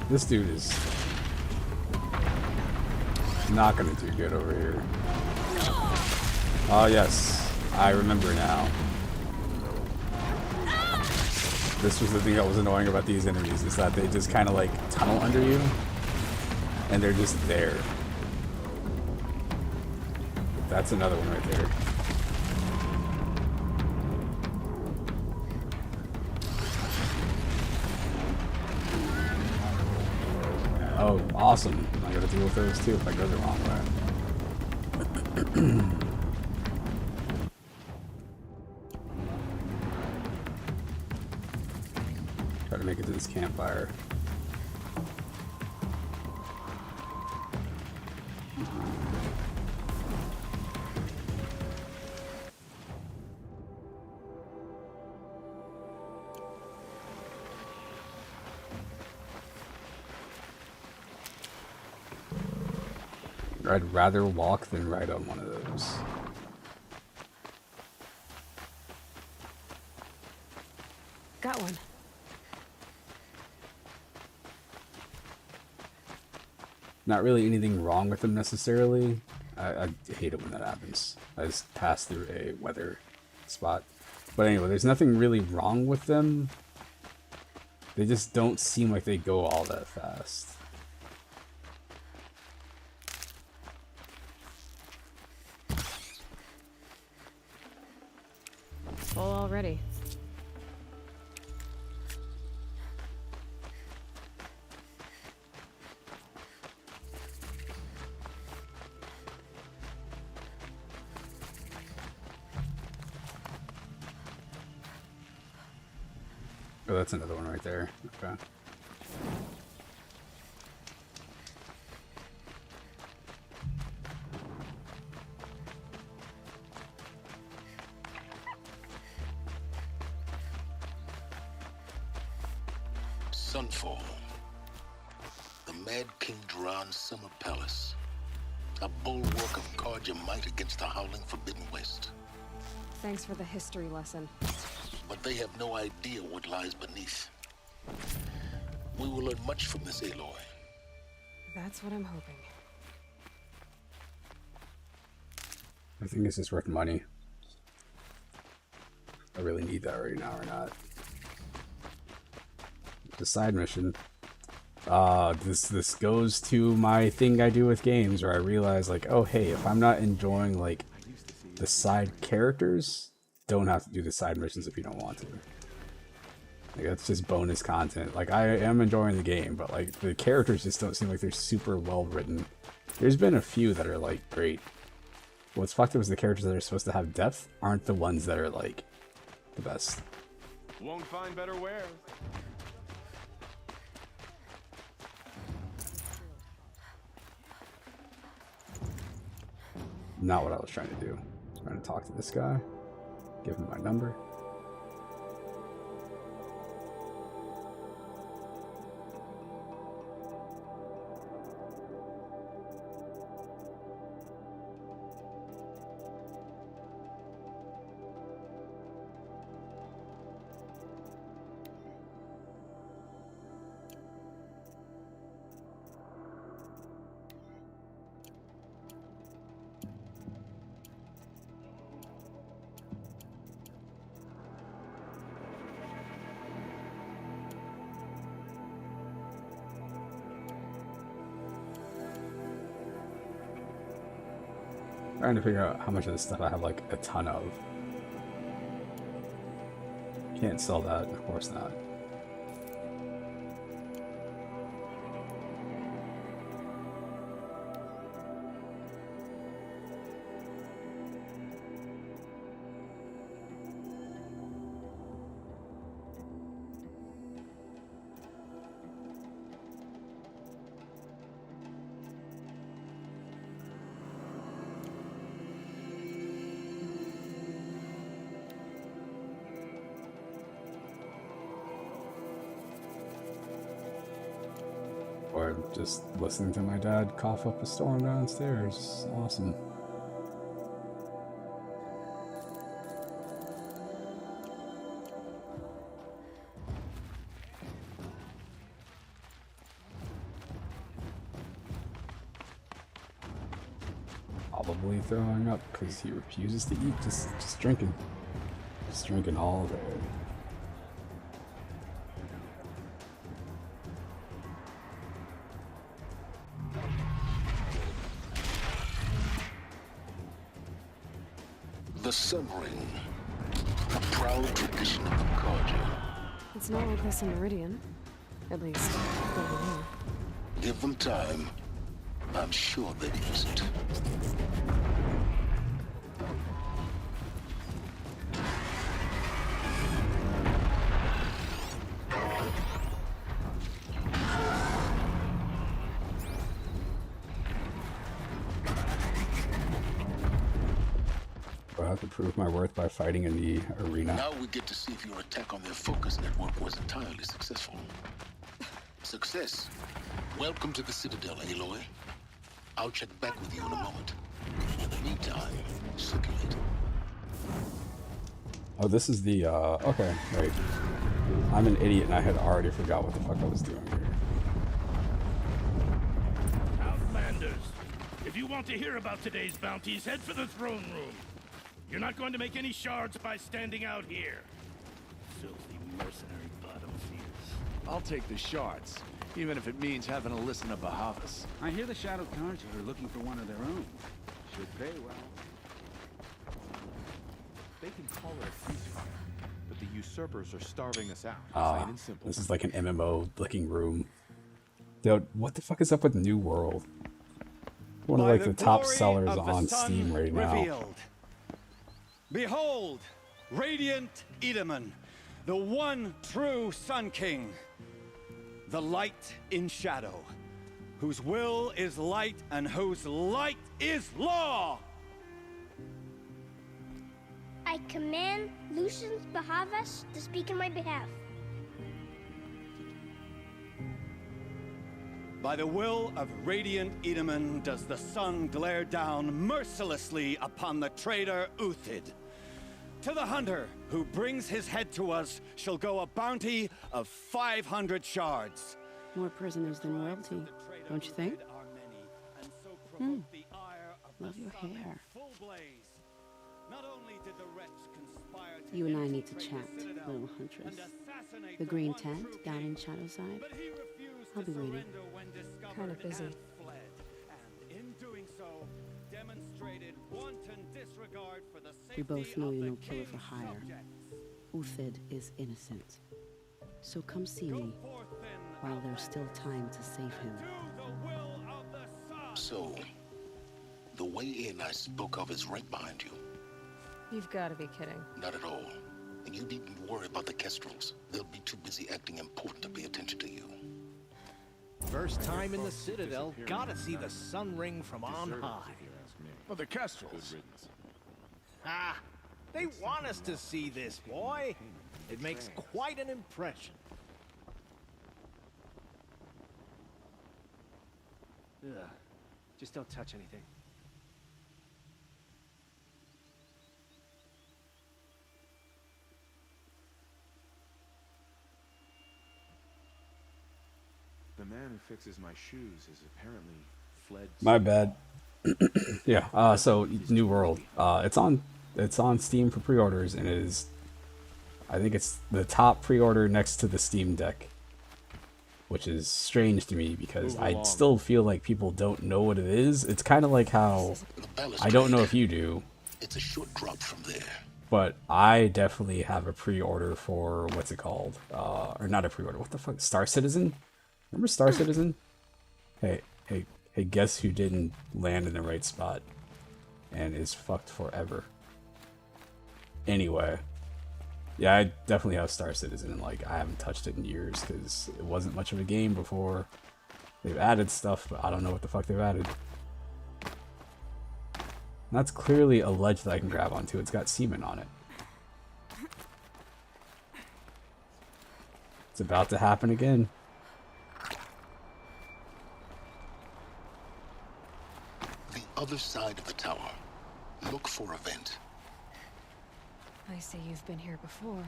This dude is not gonna do good over here. Oh yes, I remember now. This was the thing that was annoying about these enemies, is that they just kind of like tunnel under you, and they're just there. That's another one right there. Oh, awesome. I gotta deal with those too if I go the wrong way. Try to make it to this campfire. I'd rather walk than ride on one of those. Got one. Not really anything wrong with them necessarily. I hate it when that happens. I just pass through a weather spot. But anyway, there's nothing really wrong with them. They just don't seem like they go all that fast. Full already. Oh, that's another one right there. Okay. Sunfall. The Mad King Jiran's summer palace. A bulwark of Carja might against the howling Forbidden West. Thanks for the history lesson. But they have no idea what lies beneath. We will learn much from this Aloy. That's what I'm hoping. I think this is worth money. I really need that right now or not. The side mission. This goes to my thing I do with games where I realize like, oh hey, if I'm not enjoying like the side characters, don't have to do the side missions if you don't want to. Like that's just bonus content. Like I am enjoying the game, but like the characters just don't seem like they're super well written. There's been a few that are like great. What's fucked up is the characters that are supposed to have depth aren't the ones that are like the best. Won't find better wares. Not what I was trying to do. I was trying to talk to this guy, give him my number. Trying to figure out how much of this stuff I have like a ton of. Can't sell that, of course not. Or just listening to my dad cough up a storm downstairs. Awesome. Probably throwing up because he refuses to eat, just drinking. Just drinking all day. The Sun Ring. A proud tradition of the Carja. It's not like this in Meridian. At least, over here. Give them time. I'm sure they'd use it. Do I have to prove my worth by fighting in the arena? Now we get to see if your attack on their focus network was entirely successful. Success. Welcome to the Citadel, Aloy. I'll check back with you in a moment. In the meantime, circulate. Oh, this is the, okay, right. I'm an idiot and I had already forgot what the fuck I was doing here. Outlanders, if you want to hear about today's bounties, head for the throne room. You're not going to make any shards by standing out here. Filthy mercenary bottom feeders. I'll take the shards, even if it means having to listen to Bahavas. I hear the Shadow Carja are looking for one of their own. Should pay well. They can call it a ceasefire, but the usurpers are starving us out. Ah, Plain and simple. this is like an MMO looking room. Dude, what the fuck is up with New World? One of like the top sellers on Steam right now. Behold, radiant Edaman, the one true Sun King, the light in shadow, whose will is light and whose light is law. I command Lucius Bahavas to speak in my behalf. By the will of radiant Edaman does the sun glare down mercilessly upon the traitor Uthid. To the hunter who brings his head to us shall go a bounty of 500 shards. More prisoners than royalty, don't you think? Love your hair. You and I need to chat, little huntress. The green tent down in Shadowside. I'll be waiting. Kind of busy. We both know you're no killer for hire. Uthid is innocent. So come see me while there's still time to save him. So, the way in I spoke of is right behind you. You've got to be kidding. Not at all. And you needn't worry about the Kestrels. They'll be too busy acting important to pay attention to you. First time in the Citadel, gotta see the Sun Ring from on high. Well, the Kestrels. Ah, they want us to see this, boy. It makes quite an impression. Ugh. Just don't touch anything. The man who fixes my shoes is apparently fled. My bad. Yeah, so New World. It's on Steam for pre-orders and it is, I think it's the top pre-order next to the Steam Deck. Which is strange to me because I still feel like people don't know what it is. It's kind of like how, I don't know if you do. It's a short drop from there. But I definitely have a pre-order for, what's it called? Or not a pre-order, what the fuck? Star Citizen? Remember Star Citizen? Hey, guess who didn't land in the right spot and is fucked forever? Anyway, yeah, I definitely have Star Citizen, and like I haven't touched it in years because it wasn't much of a game before. They've added stuff, but I don't know what the fuck they've added. And that's clearly a ledge that I can grab onto. It's got semen on it. It's about to happen again. The other side of the tower. Look for a vent. I see you've been here before.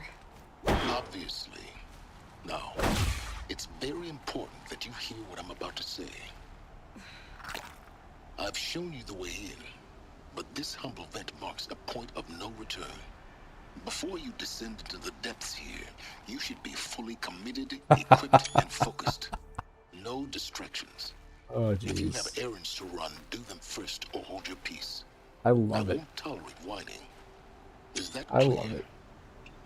Obviously. Now, it's very important that you hear what I'm about to say. I've shown you the way in, but this humble vent marks a point of no return. Before you descend into the depths here, you should be fully committed, equipped, and focused. No distractions. Oh, jeez. If you have errands to run, do them first or hold your peace. I love it. I won't tolerate whining. Is that I clear? love it.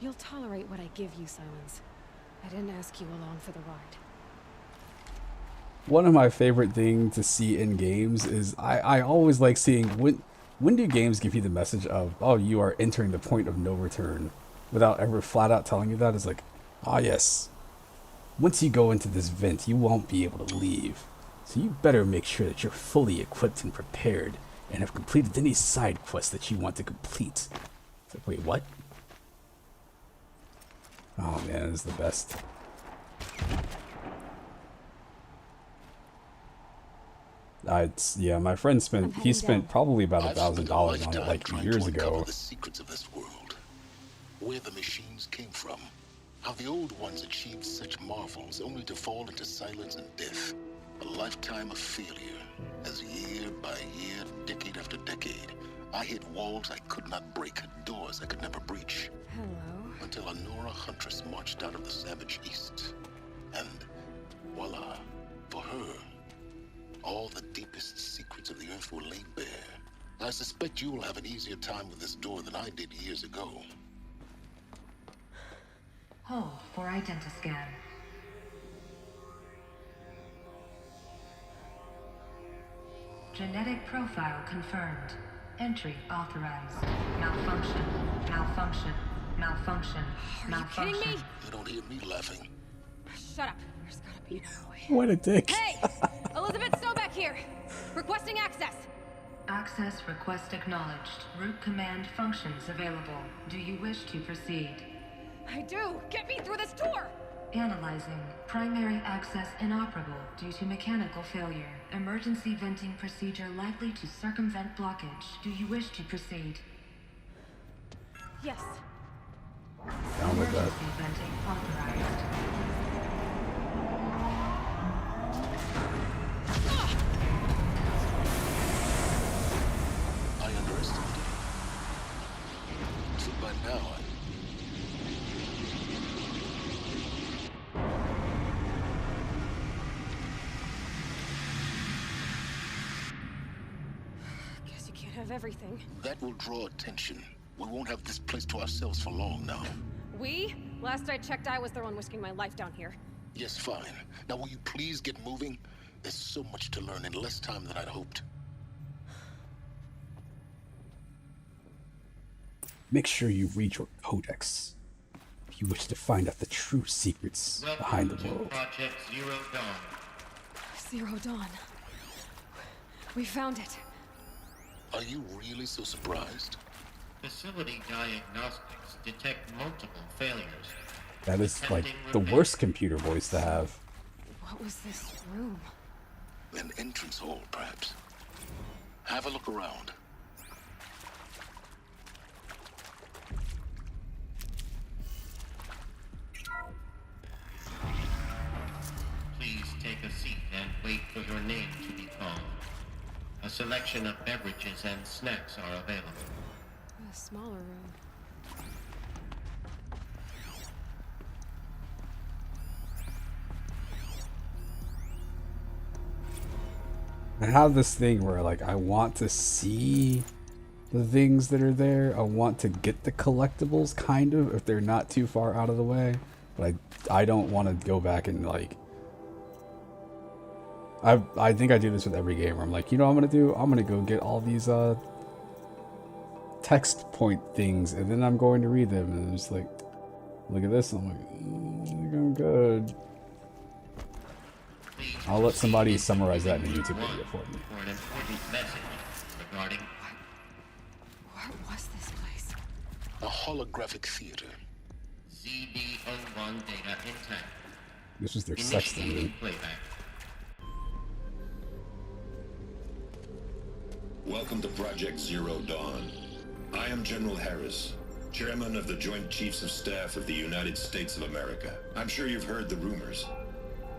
You'll tolerate what I give you, Silence. I didn't ask you along for the ride. One of my favorite things to see in games is I always like seeing when do games give you the message of, oh, you are entering the point of no return, without ever flat out telling you that. It's like, ah, yes, once you go into this vent, you won't be able to leave. So you better make sure that you're fully equipped and prepared and have completed any side quests that you want to complete. It's like, wait, what? Oh man, this is the best. Yeah, my friend spent probably about $1,000 on it like years ago. The secrets of this world, where the machines came from, how the old ones achieved such marvels only to fall into silence and death. A lifetime of failure, as year by year, decade after decade, I hit walls I could not break, doors I could never breach. Hello. Until a Nora huntress marched out of the savage east, and voila, for her, all the deepest secrets of the earth were laid bare. I suspect you will have an easier time with this door than I did years ago. Hold for identiscan. Genetic profile confirmed. Entry authorized. Malfunction. Malfunction. Malfunction. Malfunction. Are you kidding me? You don't hear me laughing. Shut up. There's gotta be no way. What a dick. Hey! Elizabeth Stoback here! Requesting access! Access request acknowledged. Root command functions available. Do you wish to proceed? I do! Get me through this door! Analyzing. Primary access inoperable due to mechanical failure. Emergency venting procedure likely to circumvent blockage. Do you wish to proceed? Yes. Down with that. Emergency venting authorized. I underestimated. So by now, Guess you can't have everything. that will draw attention. We won't have this place to ourselves for long now. We? Last I checked, I was the one risking my life down here. Yes, fine. Now will you please get moving? There's so much to learn in less time than I'd hoped. Make sure you read your codex if you wish to find out the true secrets behind the world. Project Zero Dawn. Zero Dawn. We found it. Are you really so surprised? Facility diagnostics detect multiple failures. That is like the worst computer voice to have. What was this room? An entrance hall, perhaps. Have a look around. Please take a seat and wait for your name to be called. A selection of beverages and snacks are available. A smaller room. I have this thing where like I want to see the things that are there. I want to get the collectibles kind of if they're not too far out of the way. But I don't want to go back and like I think I do this with every game where I'm like, you know what I'm gonna do? I'm gonna go get all these text point things and then I'm going to read them and I'm just like, look at this and I'm like, I think I'm good. I'll let somebody summarize that in a YouTube video for me. For an important message regarding What was this place? A holographic theater. ZB-01 data intact. This was their sex thing. Initiating playback. Welcome to Project Zero Dawn. I am General Harris, Chairman of the Joint Chiefs of Staff of the United States of America. I'm sure you've heard the rumors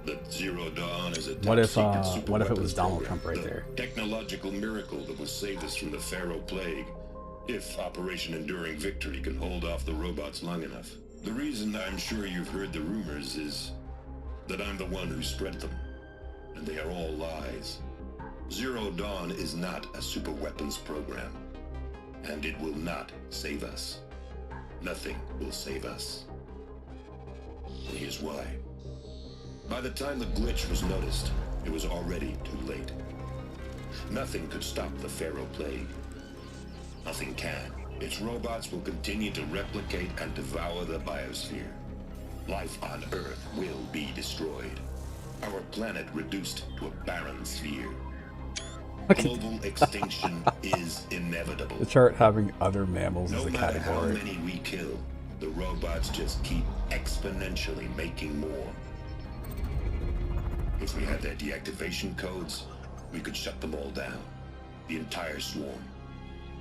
that Zero Dawn is a What if top-secret super what if it weapons was Donald program, Trump right the there? technological miracle that will save us from the Pharaoh Plague, if Operation Enduring Victory can hold off the robots long enough. The reason I'm sure you've heard the rumors is that I'm the one who spread them, and they are all lies. Zero Dawn is not a super weapons program, and it will not save us. nothing will save us. And here's why. By the time the glitch was noticed, it was already too late. Nothing could stop the Pharaoh Plague. Nothing can. Its robots will continue to replicate and devour the biosphere. Life on Earth will be destroyed. Our planet reduced to a barren sphere. Global extinction is inevitable. The chart having other mammals as a No matter category. how many we kill, the robots just keep exponentially making more. If we had their deactivation codes, we could shut them all down. The entire swarm.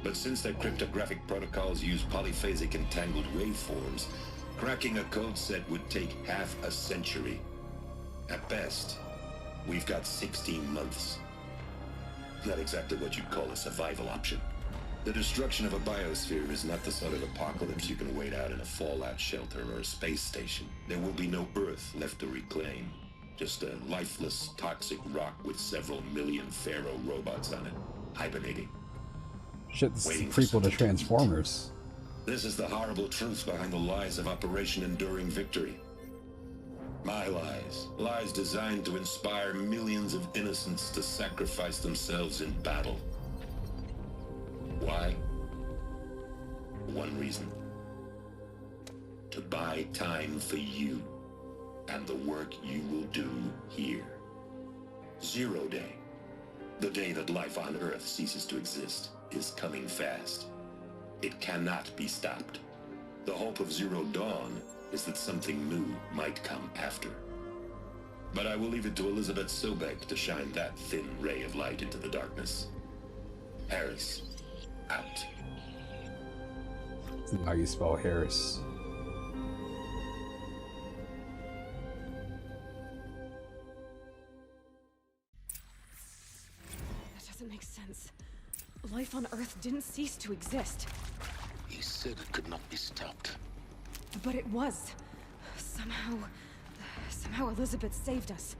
But since their cryptographic protocols use polyphasic entangled waveforms, cracking a code set would take half a century. At best, we've got 16 months. Not exactly what you'd call a survival option. The destruction of a biosphere is not the sort of apocalypse you can wait out in a fallout shelter or a space station. There will be no Earth left to reclaim. Just a lifeless, toxic rock with several million Pharaoh robots on it, hibernating. Shit, this is a prequel to Transformers. This is the horrible truth behind the lies of Operation Enduring Victory. My lies. Lies designed to inspire millions of innocents to sacrifice themselves in battle. Why? One reason. To buy time for you and the work you will do here. Zero Day. The day that life on Earth ceases to exist is coming fast. It cannot be stopped. The hope of Zero Dawn is that something new might come after. But I will leave it to Elizabeth Sobek to shine that thin ray of light into the darkness. Harris, out. How you spell Harris? That doesn't make sense. Life on Earth didn't cease to exist. He said it could not be stopped. But it was. Somehow Elizabeth saved us.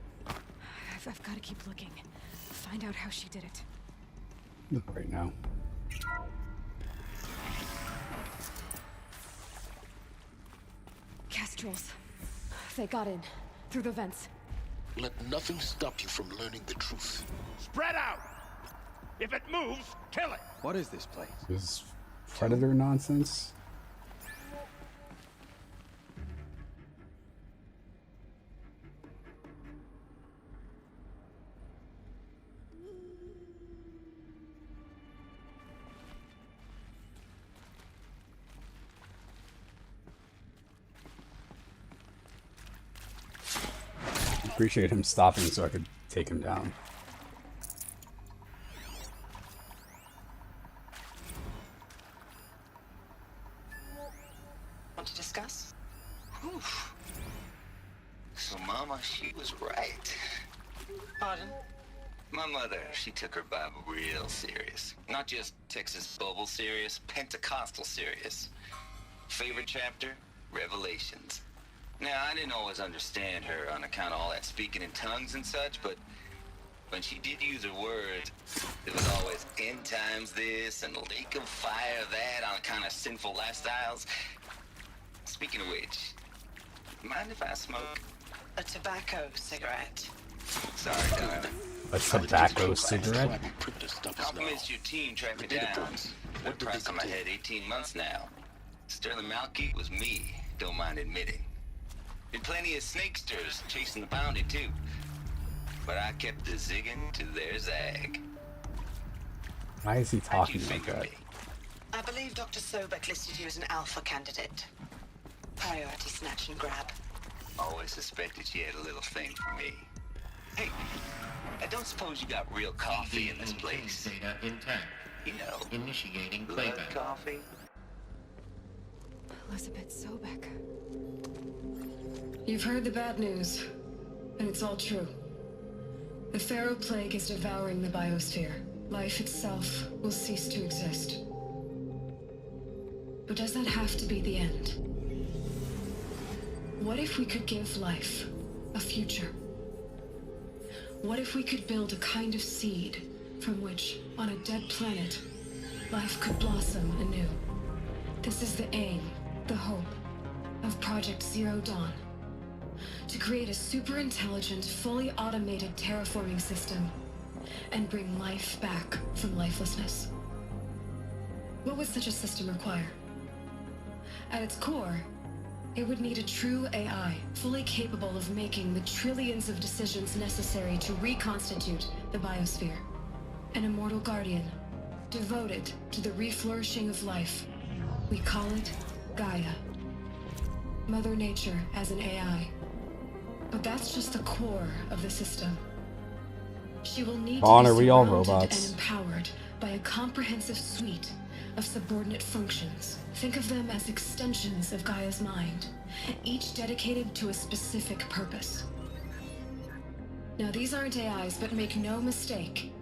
I've got to keep looking. Find out how she did it. Right now. Kestrels. They got in. Through the vents. Let nothing stop you from learning the truth. Spread out! If it moves, kill it! What is this place? This predator nonsense. Appreciate him stopping so I could take him down. Want to discuss? Whew. So Mama, she was right. Pardon? My mother, she took her Bible real serious. Not just Texas Bubble serious, Pentecostal serious. Favorite chapter? Revelations. Now, I didn't always understand her on account of all that speaking in tongues and such, but when she did use her words, it was always end times this and lake of fire that on account of sinful lifestyles. Speaking of which, mind if I smoke? A tobacco cigarette. Sorry, darling. A tobacco cigarette? Compliments your team tracked me down. What price on my head 18 months now. Sterling Malky was me, don't mind admitting. Been plenty of snakesters chasing the bounty too. But I kept the zigging to their zag. Why is he talking like that? I believe Dr. Sobek listed you as an alpha candidate. Priority snatch and grab. Always suspected she had a little thing for me. Hey, I don't suppose you got real coffee in this place. Data intact. You know, Initiating blood playback. coffee. Elizabeth Sobek. You've heard the bad news, and it's all true. The Pharaoh Plague is devouring the biosphere. Life itself will cease to exist. But does that have to be the end? What if we could give life a future? What if we could build a kind of seed from which, on a dead planet, life could blossom anew? This is the aim, the hope of Project Zero Dawn. To create a super intelligent, fully automated terraforming system and bring life back from lifelessness. What would such a system require? At its core, it would need a true AI, fully capable of making the trillions of decisions necessary to reconstitute the biosphere. An immortal guardian, devoted to the reflourishing of life. We call it Gaia. Mother Nature as an AI. But that's just the core of the system. She will need to Are be we all surrounded robots? and empowered by a comprehensive suite of subordinate functions. Think of them as extensions of Gaia's mind, each dedicated to a specific purpose. Now, these aren't AIs, but make no mistake,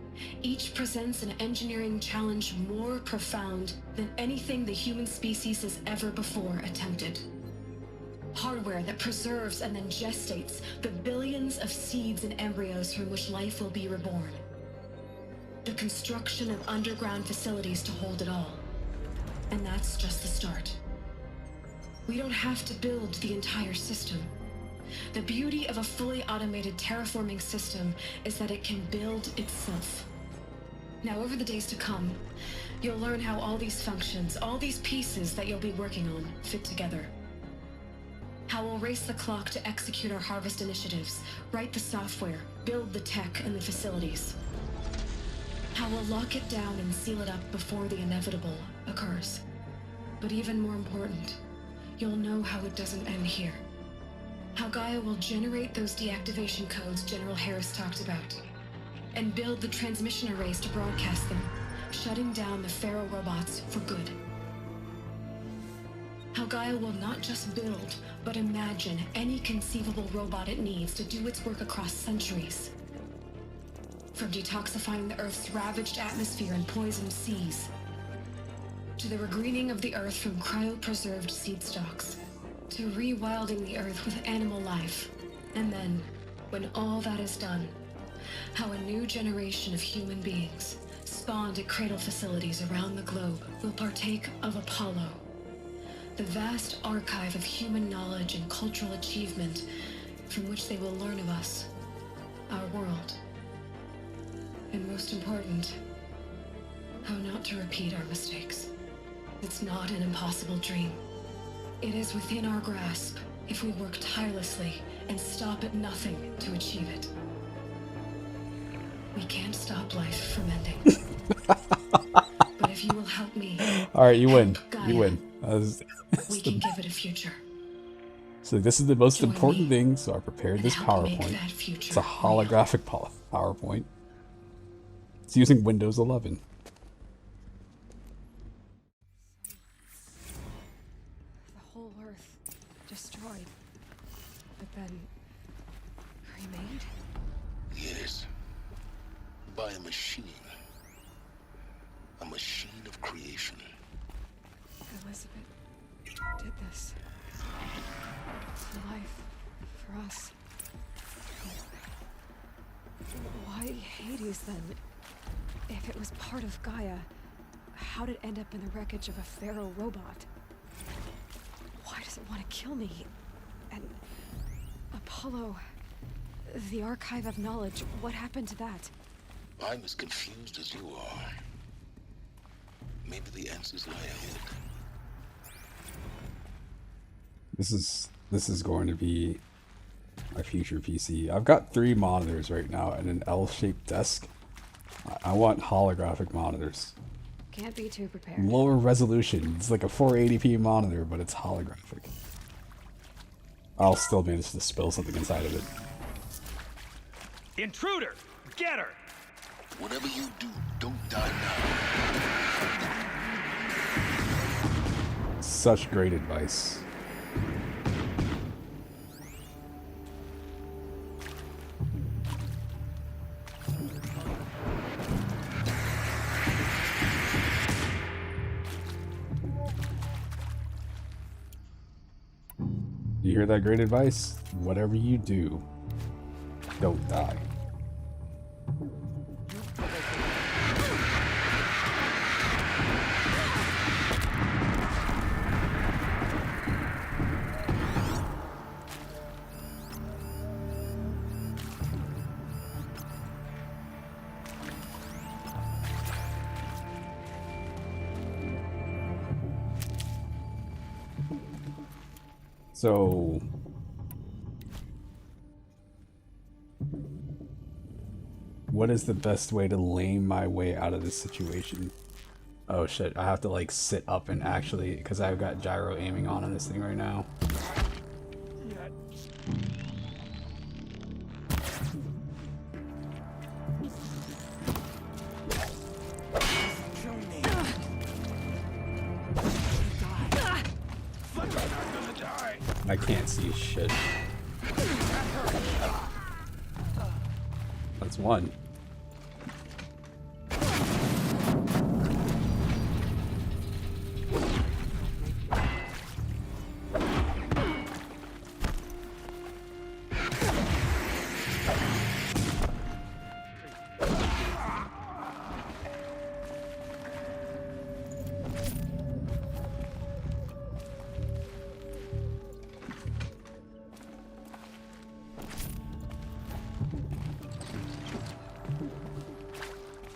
each presents an engineering challenge more profound than anything the human species has ever before attempted. Hardware that preserves and then gestates the billions of seeds and embryos from which life will be reborn. The construction of underground facilities to hold it all. And that's just the start. We don't have to build the entire system. The beauty of a fully automated terraforming system is that it can build itself. Now, over the days to come, you'll learn how all these functions, all these pieces that you'll be working on, fit together. How we'll race the clock to execute our harvest initiatives, write the software, build the tech and the facilities. How we'll lock it down and seal it up before the inevitable occurs. But even more important, you'll know how it doesn't end here. How Gaia will generate those deactivation codes General Harris talked about, and build the transmission arrays to broadcast them, shutting down the Pharaoh robots for good. How Gaia will not just build, but imagine any conceivable robot it needs to do its work across centuries. From detoxifying the Earth's ravaged atmosphere and poisoned seas, to the regreening of the Earth from cryopreserved seed stalks, to rewilding the Earth with animal life. And then, when all that is done, how a new generation of human beings, spawned at cradle facilities around the globe, will partake of Apollo, the vast archive of human knowledge and cultural achievement from which they will learn of us, our world. And most important, how not to repeat our mistakes. It's not an impossible dream. It is within our grasp if we work tirelessly and stop at nothing to achieve it. We can't stop life from ending. But if you will help me, All right, you win. Gaia, You win. we can give it a future. So this is the most Join important me thing. So I prepared this help make PowerPoint. that future It's a holographic PowerPoint. It's using Windows 11. The whole Earth destroyed, but then remade? Yes. By a machine. A machine of creation. Elizabeth did this. For life. For us. Why Hades then? If it was part of Gaia, how did it end up in the wreckage of a Pharaoh robot? Why does it want to kill me? And Apollo, the archive of knowledge, what happened to that? I'm as confused as you are. Maybe the answers lie ahead. This is going to be my future PC. I've got 3 monitors right now and an L-shaped desk. I want holographic monitors. Can't be too prepared. Lower resolution. It's like a 480p monitor, but it's holographic. I'll still manage to spill something inside of it. Intruder! Get her! Whatever you do, don't die now. Such great advice. You hear that great advice? Whatever you do, don't die. So what is the best way to lame my way out of this situation? Oh shit, I have to like sit up and actually, because I've got gyro aiming on this thing right now. I can't see shit. That's one.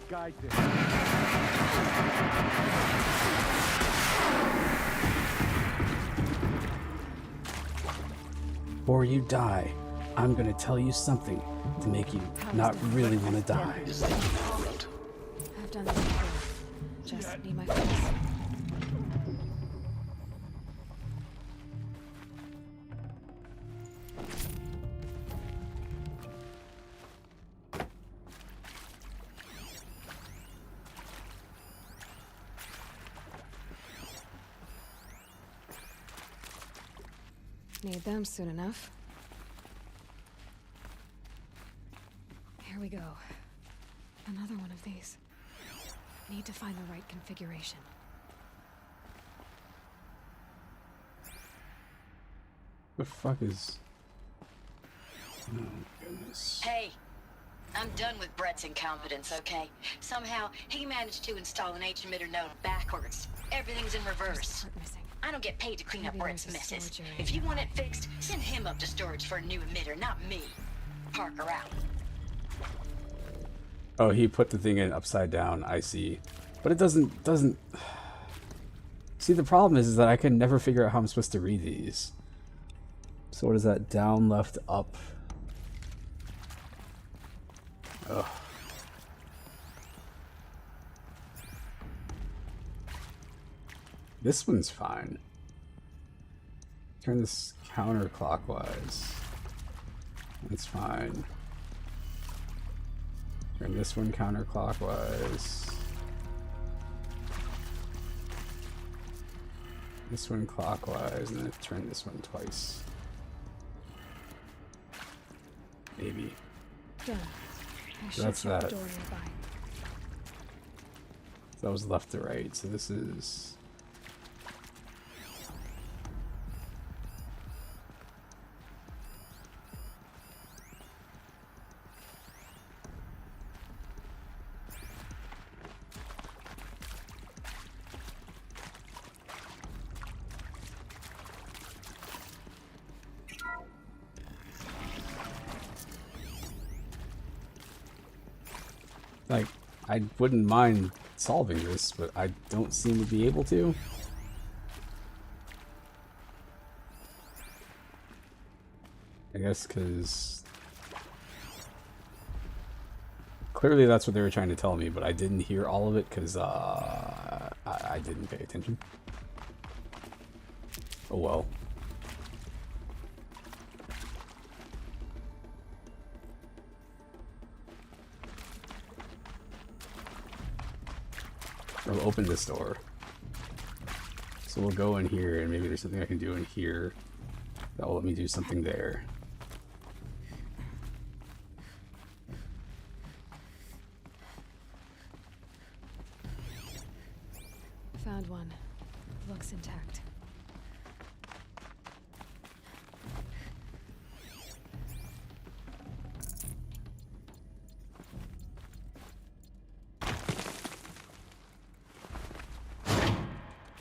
Guide this. Before you die, I'm gonna tell you something to make you not really want to die. I've done this before. Just need my face. Need them soon enough. Here we go. Another one of these. Need to find the right configuration. The fuck is... Oh goodness. Hey, I'm done with Brett's incompetence, okay? Somehow, he managed to install an H-emitter node backwards. Everything's in reverse. I don't get paid to clean up Brett's messes. If you want it fixed, send him up to storage for a new emitter, not me. Parker out. Oh, he put the thing in upside down, I see. But it doesn't... See, the problem is that I can never figure out how I'm supposed to read these. So what is that? Down, left, up. Ugh. This one's fine. Turn this counterclockwise. That's fine. Turn this one counterclockwise. This one clockwise, and then turn this one twice. Maybe. Done. So that's that. That was left to right, so this is... Like, I wouldn't mind solving this, but I don't seem to be able to. I guess because clearly that's what they were trying to tell me, but I didn't hear all of it because I didn't pay attention. Oh well. I'll open this door. So we'll go in here, and maybe there's something I can do in here that will let me do something there. Found one. Looks intact.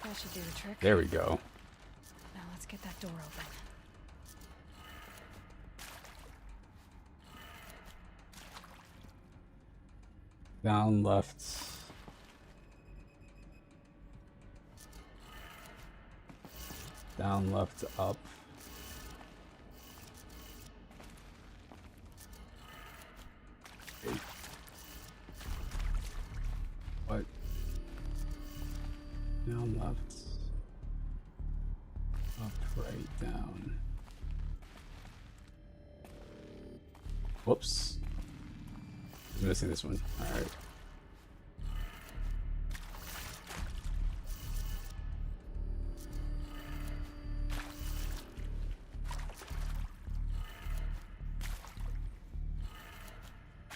That should do the trick. There we go. Now let's get that door open. Down, left. Down, left, up. Write down. Whoops. I was missing this one. Alright.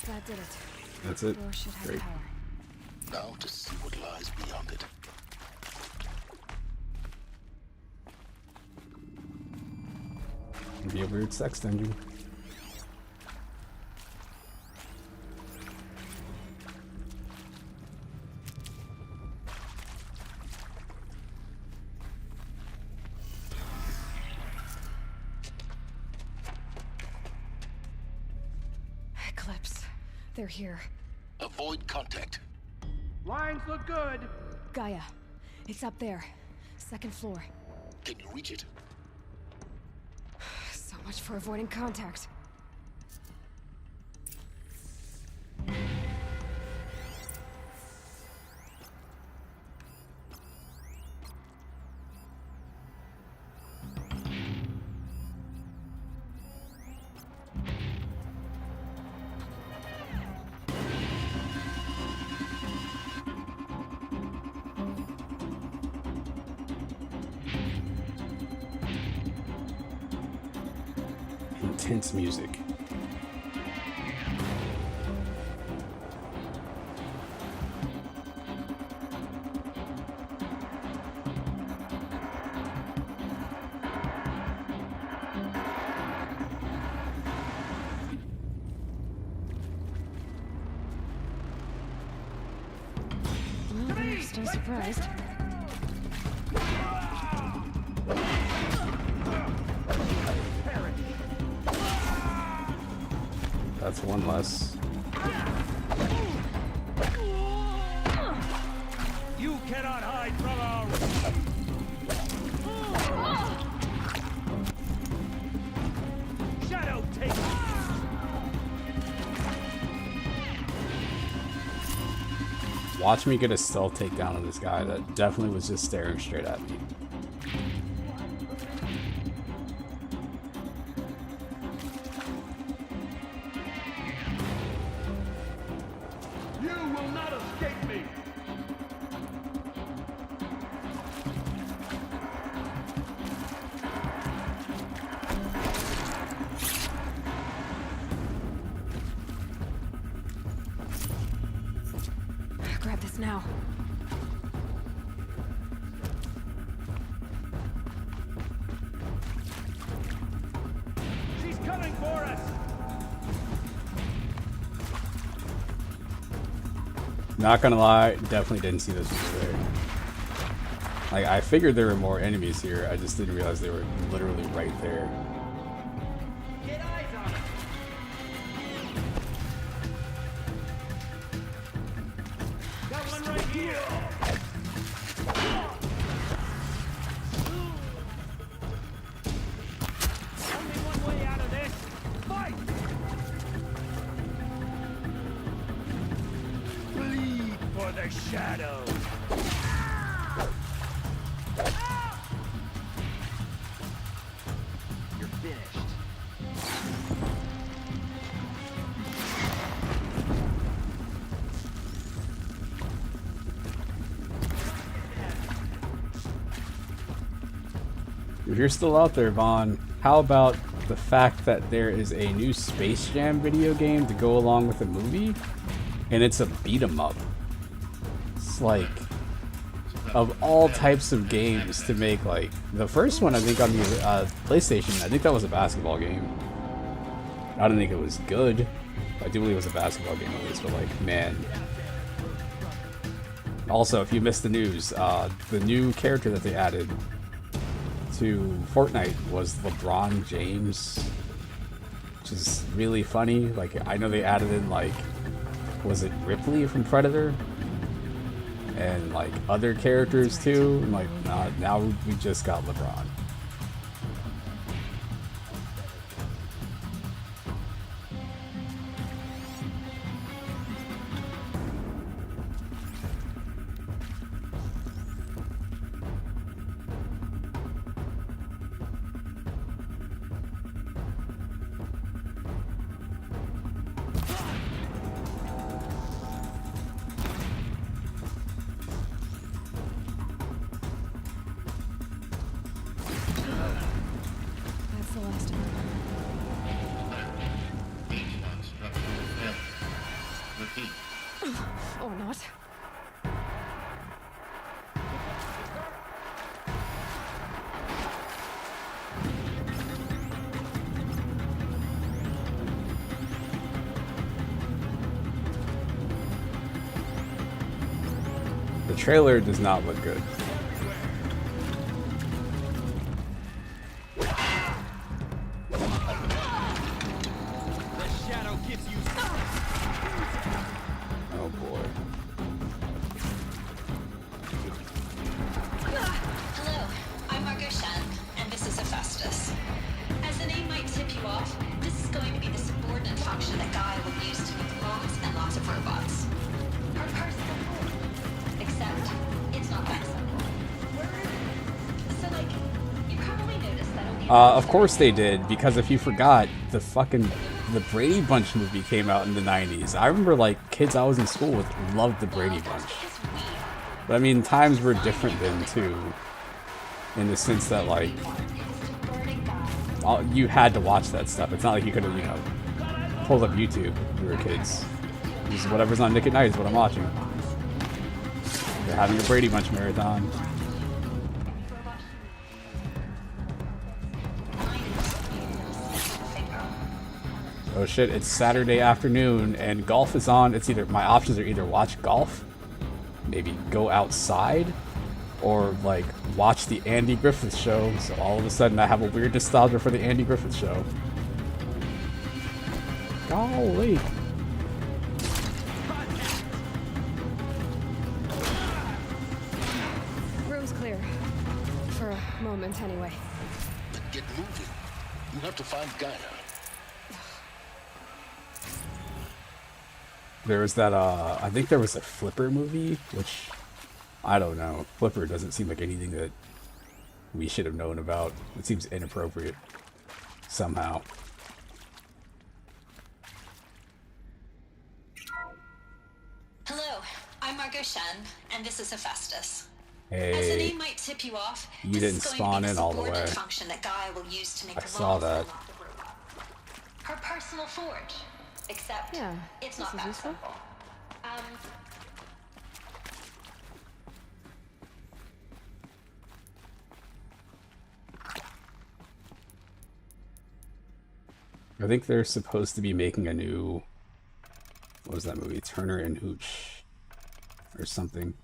That did it. That's it. Door should have Great. power. Now to see what lies beyond it. It'd be a weird sex dungeon. Eclipse. They're here. Avoid contact. Lines look good. Gaia. It's up there. Second floor. Can you reach it? So much for avoiding contact. Intense music. Well, they're still surprised. That's one less. You cannot hide from our... Shadow take. Watch me get a stealth takedown on this guy that definitely was just staring straight at me. You will not escape me. Grab this now. She's coming for us. Not gonna lie, definitely didn't see those people there. Like, I figured there were more enemies here, I just didn't realize they were literally right there. Get eyes on it. Got one right here. Only one way out of this. Fight! Bleed for the shadow. You're finished. If you're still out there, Vaughn, how about the fact that there is a new Space Jam video game to go along with the movie? And it's a beat 'em up. It's like, of all types of games to make, like, the first one I think on the PlayStation, I think that was a basketball game. I don't think it was good. I do believe it was a basketball game at least, but like, man. Also, if you missed the news, the new character that they added to Fortnite was LeBron James, which is really funny. Like, I know they added in, like, was it Ripley from Predator? And like other characters too. I'm like, nah, now we just got LeBron. the last of them. Repeat. Or not. The trailer does not look good. Oh boy. Hello, I'm Margot Shan, and this is Hephaestus. As the name might tip you off, this is going to be the subordinate function that Gaia will use to make lots and lots of robots. Her personal form. Except, it's not that simple. So, like, you probably noticed that only... Of course they did, because if you forgot, the Brady Bunch movie came out in the 90s. I remember, like, kids I was in school with loved the Brady Bunch. But, I mean, times were different then, too. In the sense that, like, you had to watch that stuff. It's not like you could have, you know, pulled up YouTube when we were kids. Just whatever's on Nick at Night is what I'm watching. They're having a Brady Bunch marathon. Oh shit, it's Saturday afternoon and golf is on. It's either, my options are either watch golf, maybe go outside, or like watch the Andy Griffith Show. So all of a sudden I have a weird nostalgia for the Andy Griffith Show. Golly. Room's clear. For a moment, anyway. Then get moving. You have to find Gaia. There was that, I think there was a Flipper movie, which, I don't know. Flipper doesn't seem like anything that we should have known about. It seems inappropriate. Somehow. Hello, I'm Margot Shan, and this is Hephaestus. Hey, As the name might tip you off, you this didn't is going spawn to be in the all the subordinate way. function that Gaia will use to make I saw lots and that. lots of robots. Her personal forge. Except, Yeah, it's this not is that useful. simple. I think they're supposed to be making a new, what was that movie? Turner and Hooch or something.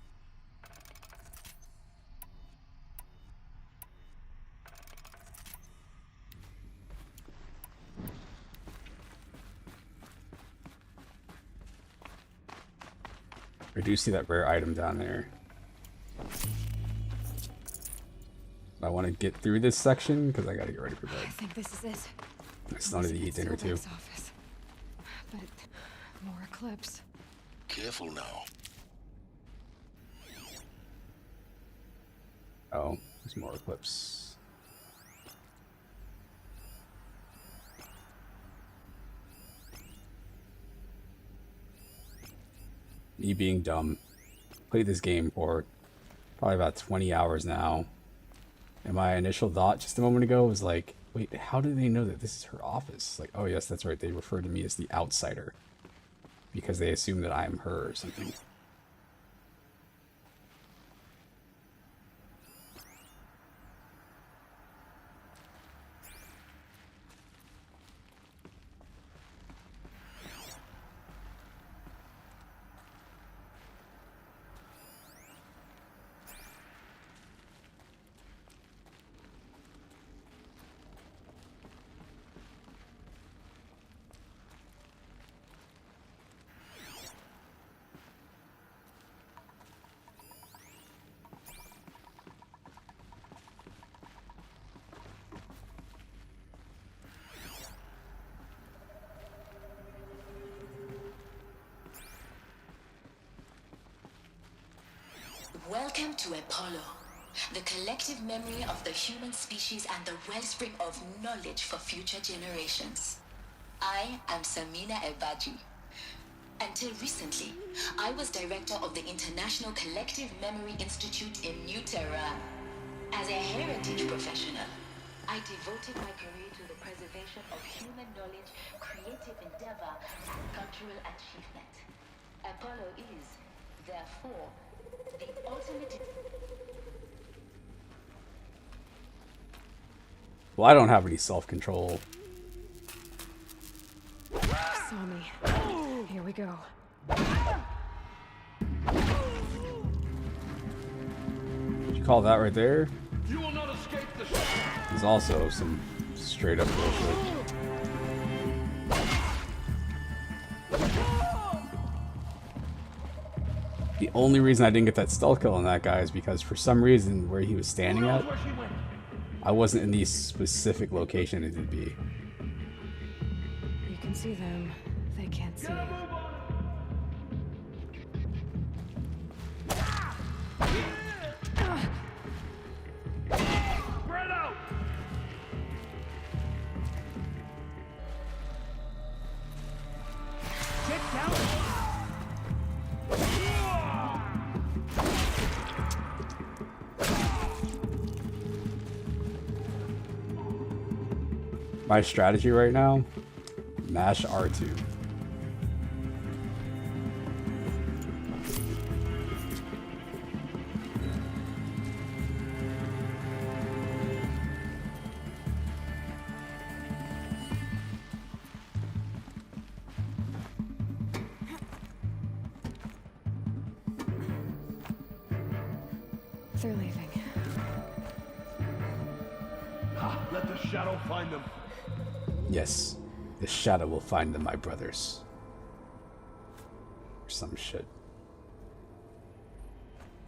I do see that rare item down there. I want to get through this section because I got to get ready for bed. I think this is it. I still need to eat dinner too. Silverbank's office. But more Eclipse. Careful now. Oh, there's more Eclipse. Me being dumb. Played this game for probably about 20 hours now. And my initial thought just a moment ago was like, wait, how do they know that this is her office? Like, oh yes, that's right. They refer to me as the outsider. Because they assume that I am her or something. Welcome to Apollo, the collective memory of the human species and the wellspring of knowledge for future generations. I am Samina Ebaji. Until recently, I was director of the International Collective Memory Institute in New Tehran. As a heritage professional, I I devoted my career to the preservation of human knowledge, creative endeavor, and cultural achievement. Apollo is, therefore, the ultimate... Well, I don't have any self-control. Saw me. Here we go. Did you call that right there? You will not escape the shadow. There's also some straight up bullshit. The only reason I didn't get that stealth kill on that guy is because for some reason where he was standing at, I wasn't in the specific location it would be. You can see them. They can't see you. Spread out. Get down. My strategy right now, mash R2. They're leaving. Let the shadow find them. Yes, the shadow will find them, my brothers. Or some shit.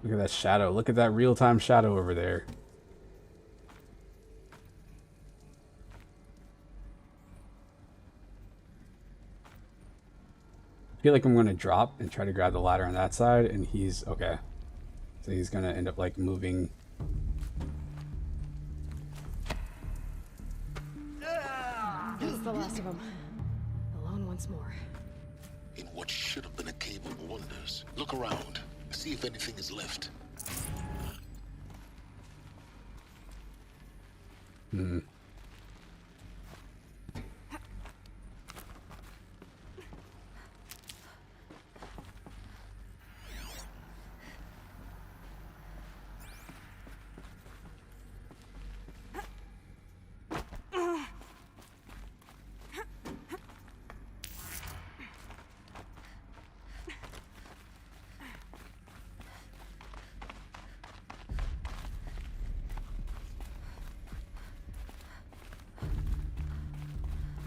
Look at that shadow. Look at that real-time shadow over there. I feel like I'm going to drop and try to grab the ladder on that side, and he's... okay. So he's going to end up, like, moving... That's the last of them. Alone once more. In what should have been a cave of wonders. Look around. See if anything is left. Hmm.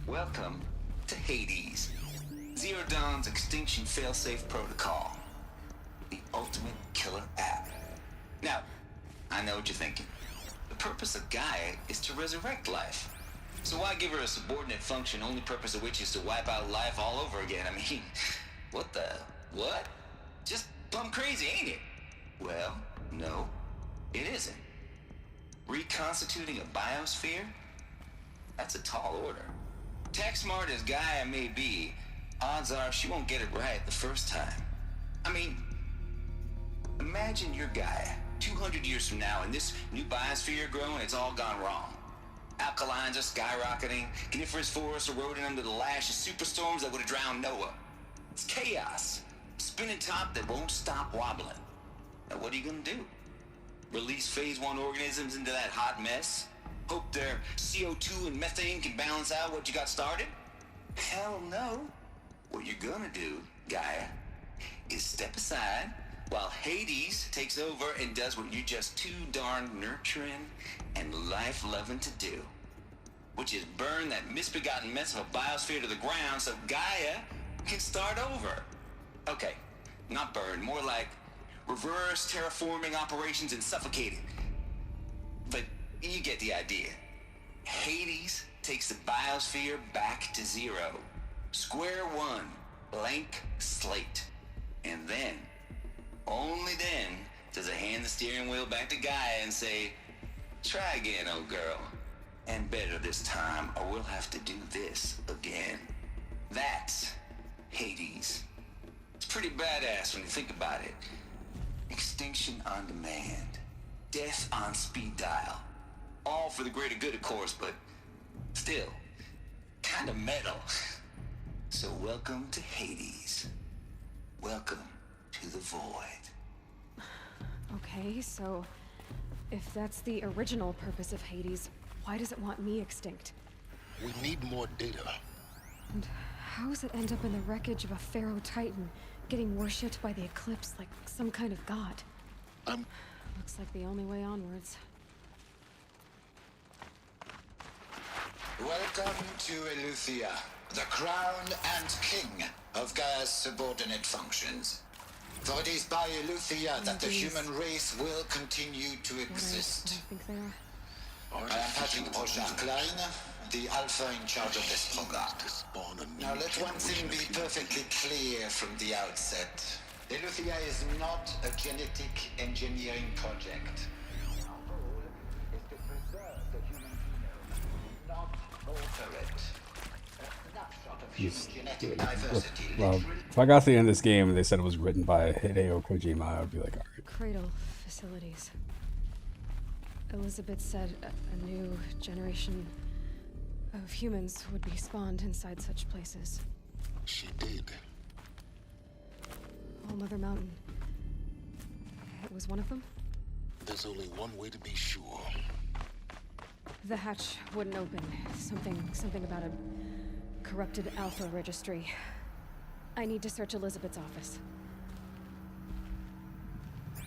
Welcome to Hades, Zero Dawn's extinction failsafe protocol, the ultimate killer app. Now, I know what you're thinking. The purpose of Gaia is to resurrect life. So why give her a subordinate function, only purpose of which is to wipe out life all over again? I mean, what the... what? Just plumb crazy, ain't it? Well, no, it isn't. Reconstituting a biosphere? That's a tall order. Tech smart as Gaia may be, odds are she won't get it right the first time. I mean, imagine you're Gaia, 200 years from now, and this new biosphere growing, it's all gone wrong. Alkalines are skyrocketing, coniferous forests eroding under the lash of superstorms that would have drowned Noah. It's chaos, spinning top that won't stop wobbling. Now what are you gonna do? Release phase 1 organisms into that hot mess? Hope their CO2 and methane can balance out what you got started? Hell no. What you're gonna do, Gaia, is step aside while Hades takes over and does what you're just too darn nurturing and life-loving to do, which is burn that misbegotten mess of a biosphere to the ground so Gaia can start over. Okay, not burn, more like reverse terraforming operations and suffocate it. But you get the idea. Hades takes the biosphere back to zero. Square one, blank slate. And then, only then, does it hand the steering wheel back to Gaia and say, try again, old girl. And better this time, or we'll have to do this again. That's Hades. It's pretty badass when you think about it. Extinction on demand. Death on speed dial. All for the greater good, of course, but still, kind of metal. So welcome to Hades. Welcome to the Void. Okay, so if that's the original purpose of Hades, why does it want me extinct? We need more data. And how does it end up in the wreckage of a Pharaoh Titan, getting worshipped by the Eclipse like some kind of god? Looks like the only way onwards. Welcome to Eleuthia, the crown and king of Gaia's subordinate functions. For it is by Eleuthia that the human race will continue to exist. I think they are. I am Patrick Brochard-Klein, the Alpha in charge of this program. Now let one thing be perfectly clear from the outset. Eleuthia is not a genetic engineering project. Our goal is to preserve the human genome, not alter it. A snapshot of human genetic diversity. Well, if I got to the end of this game and they said it was written by Hideo Kojima, I would be like, alright. Cradle facilities. Elizabeth said a new generation of humans would be spawned inside such places. She did. All Mother Mountain. It was one of them? There's only one way to be sure. The hatch wouldn't open. Something about a corrupted Alpha registry. I need to search Elizabeth's office. I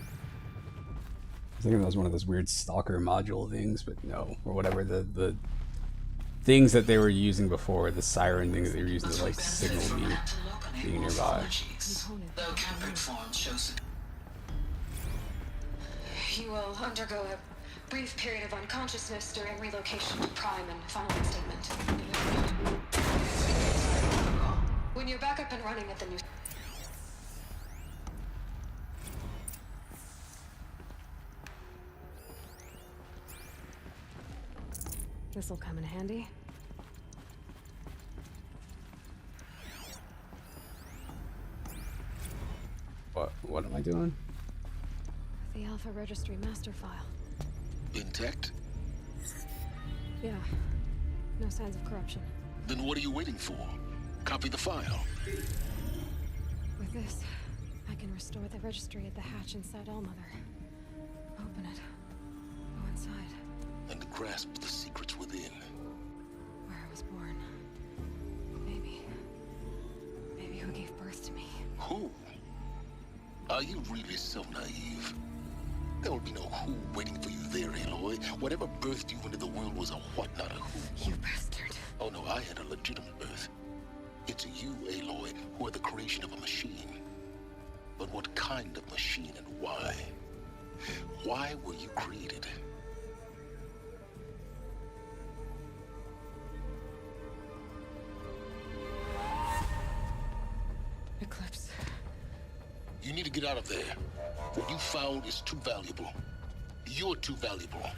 was thinking that was one of those weird stalker module things, but no. Or whatever, the things that they were using before, the siren things that they were using to like signal me being nearby. You will undergo a brief period of unconsciousness during relocation to Prime and final statement. When you're back up and running at the new... This'll come in handy. What am I doing? The Alpha Registry master file. Intact? Yeah. No signs of corruption. Then what are you waiting for? Copy the file. With this, I can restore the registry at the hatch inside Allmother. Open it. Go inside. And grasp the secrets within. Where I was born. Maybe who gave birth to me. Who? Are you really so naive? There will be no who waiting for you there, Aloy. Whatever birthed you into the world was a what, not a who. You bastard. Oh no, I had a legitimate birth. It's you, Aloy, who are the creation of a machine. But what kind of machine and why? Why were you created? Eclipse. You need to get out of there. What you found is too valuable. You're too valuable.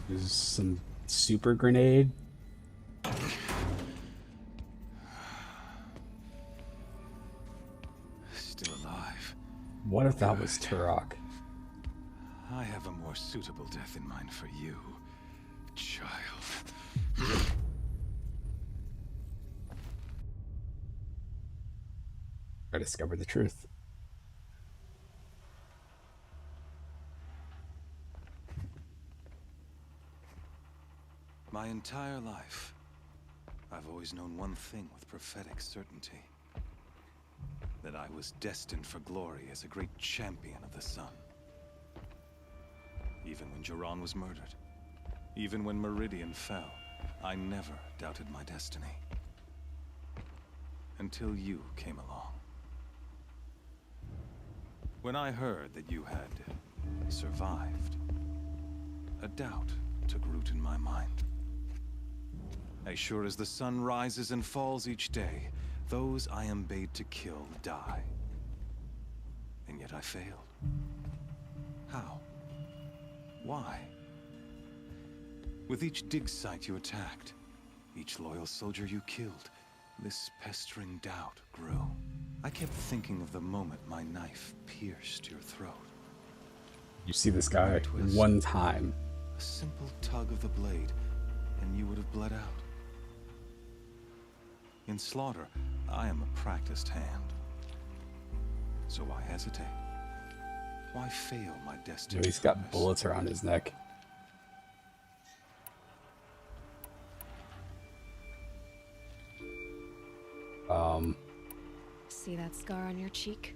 There's some super grenade. Still alive. What if that was Turok? I have a more suitable death in mind for you, child. I discovered the truth. My entire life, I've always known one thing with prophetic certainty. That I was destined for glory as a great champion of the sun. Even when Jiran was murdered, even when Meridian fell, I never doubted my destiny. Until you came along. When I heard that you had survived, a doubt took root in my mind. As sure as the sun rises and falls each day, Those I am bade to kill die. And yet I failed. How? Why? With each dig site you attacked, each loyal soldier you killed, this pestering doubt grew. I kept thinking of the moment my knife pierced your throat. You see this guy one time. A simple tug of the blade, and you would have bled out. In slaughter, I am a practiced hand. So why hesitate? Why fail my destiny? He's got bullets around his neck. See that scar on your cheek?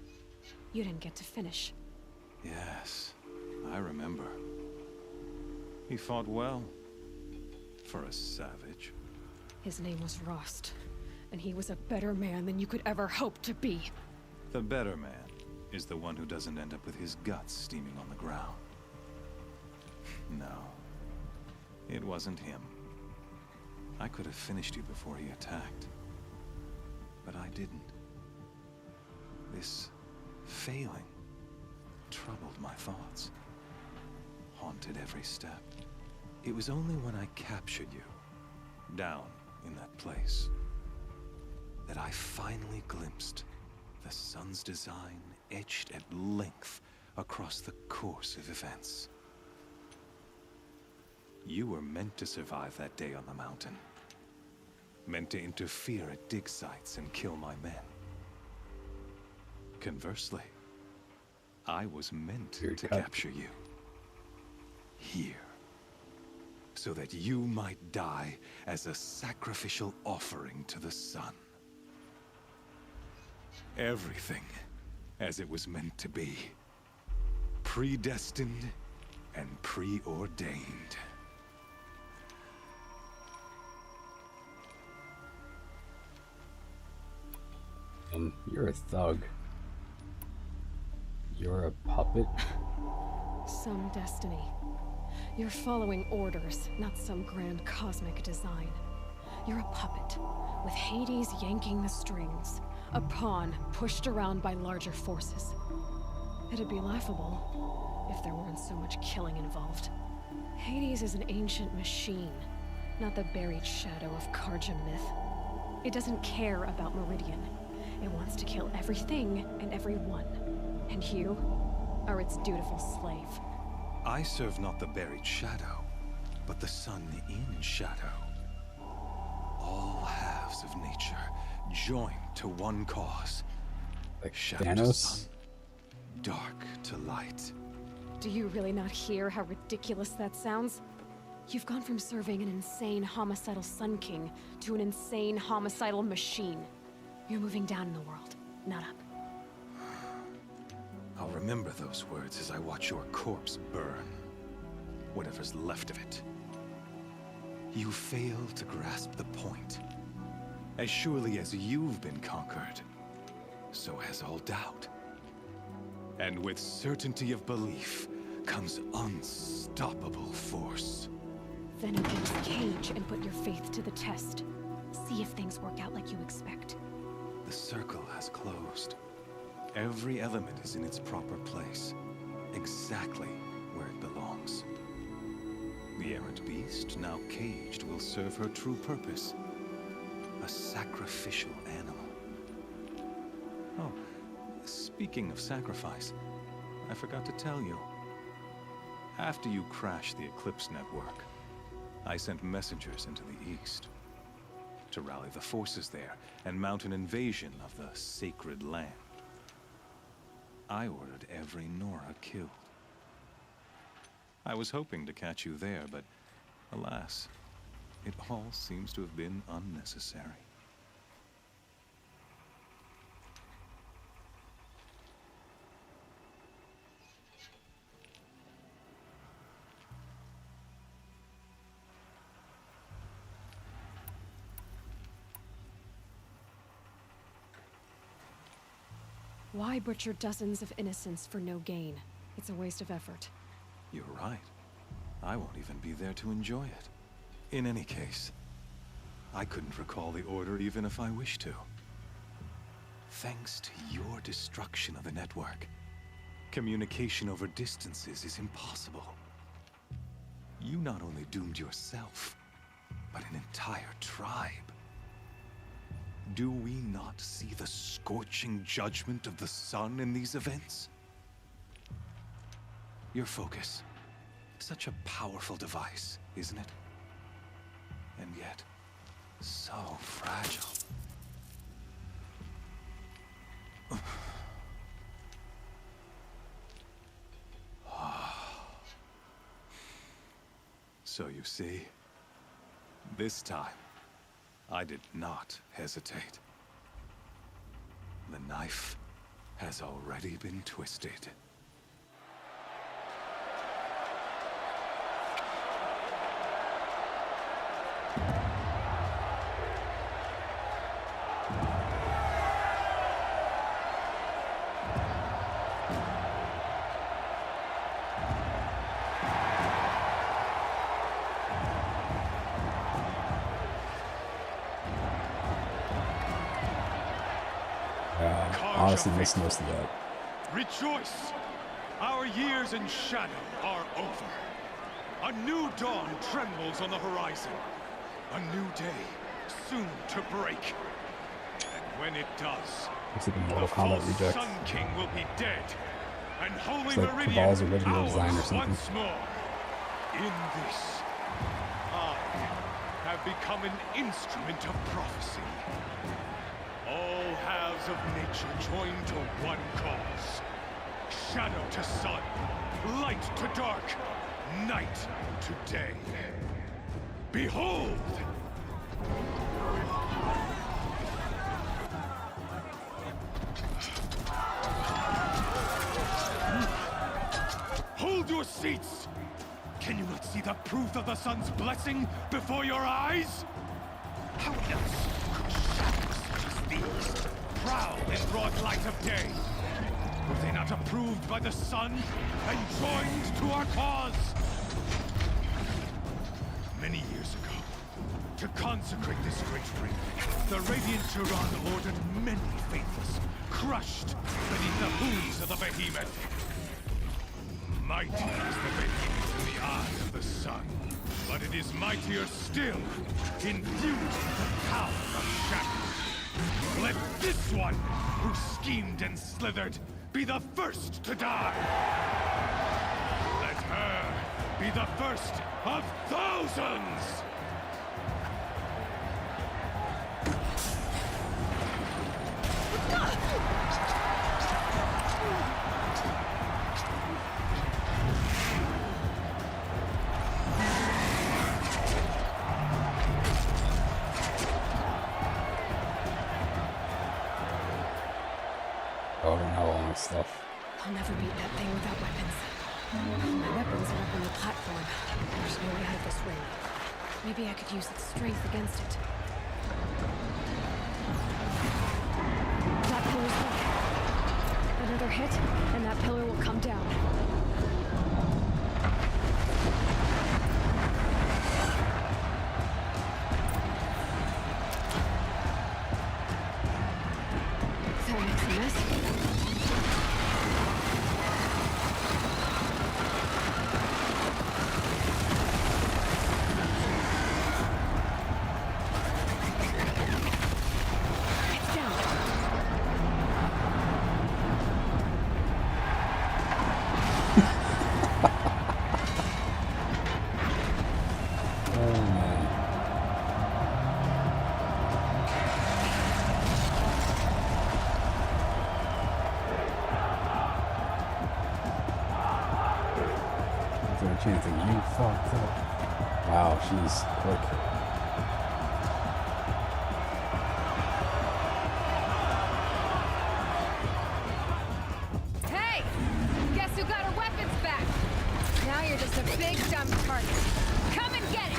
You didn't get to finish. Yes, I remember. He fought well. For a savage. His name was Rost, and he was a better man than you could ever hope to be. The better man is the one who doesn't end up with his guts steaming on the ground. No, it wasn't him. I could have finished you before he attacked. But I didn't. This failing troubled my thoughts, haunted every step. It was only when I captured you, down in that place, that I finally glimpsed the sun's design etched at length across the course of events. You were meant to survive that day on the mountain. Meant to interfere at dig sites and kill my men. Conversely, I was meant to capture you. Here. So that you might die as a sacrificial offering to the sun. Everything as it was meant to be. Predestined and preordained. You're a thug. You're a puppet? Some destiny. You're following orders, not some grand cosmic design. You're a puppet, with Hades yanking the strings. A pawn pushed around by larger forces. It'd be laughable if there weren't so much killing involved. Hades is an ancient machine, not the buried shadow of Karja myth. It doesn't care about Meridian. It wants to kill everything and everyone. And you are its dutiful slave. I serve not the buried shadow, but the sun in shadow. All halves of nature joined to one cause. Like shadow Thanos? to sun, dark to light. Do you really not hear how ridiculous that sounds? You've gone from serving an insane homicidal Sun King to an insane homicidal machine. You're moving down in the world, not up. I'll remember those words as I watch your corpse burn. Whatever's left of it. You fail to grasp the point. As surely as you've been conquered, so has all doubt. And with certainty of belief comes unstoppable force. Then open this cage and put your faith to the test. See if things work out like you expect. The circle has closed. Every element is in its proper place, exactly where it belongs. The errant beast, now caged, will serve her true purpose. A sacrificial animal. Oh, speaking of sacrifice, I forgot to tell you. After you crashed the Eclipse network, I sent messengers into the east to rally the forces there and mount an invasion of the sacred land. I ordered every Nora killed. I was hoping to catch you there, but alas, it all seems to have been unnecessary. Why butcher dozens of innocents for no gain? It's a waste of effort. You're right. I won't even be there to enjoy it. In any case, I couldn't recall the order even if I wished to. Thanks to your destruction of the network, communication over distances is impossible. You not only doomed yourself, but an entire tribe. Do we not see the scorching judgment of the sun in these events? Your focus. Such a powerful device, isn't it? And yet, so fragile. So you see, this time, I did not hesitate. The knife has already been twisted. Honestly, missed most of that. Rejoice! Our years in shadow are over. A new dawn trembles on the horizon. A new day soon to break. And when it does, Looks like a Mortal the Kombat false reject. Sun King will be dead. And Holy It's like Meridian Cabal's original ours design or something. once more. In this, I have become an instrument of prophecy. All halves of nature join to one cause. Shadow to sun, light to dark, night to day. Behold! Hold your seats! Can you not see the proof of the sun's blessing before your eyes? How else could shadows such as these prowl in broad light of day? Were they not approved by the sun and joined to our cause? Many years ago, to consecrate this great ring, the Radiant Turan ordered many faithless, crushed beneath the hooves of the behemoth. Mighty is the behemoth in the eye of the sun, but it is mightier still, infused with the power of shadow. Let this one, who schemed and slithered, be the first to die. Let her be the first of thousands! Oh, I don't know all my stuff. I'll never beat that thing without weapons. My weapons are up on the platform. There's no way out of this ring. Maybe I could use its strength against it. That pillar's broken. Another hit, and that pillar will come down. That makes a mess. It's down. Oh man. Is there a chance that you fucked up? Wow, she's quick. Hey! Guess who got her weapons back? Now you're just a big dumb target. Come and get it!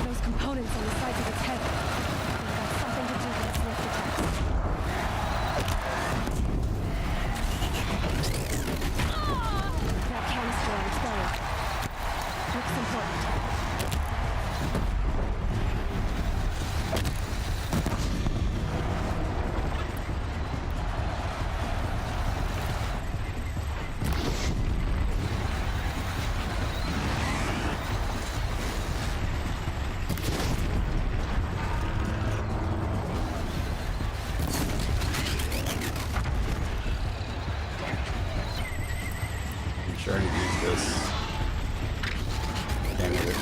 Those components on the sides of its head. They've got something to do with its lift attacks. That canister on its belly. Looks important. starting to use this. Damn it.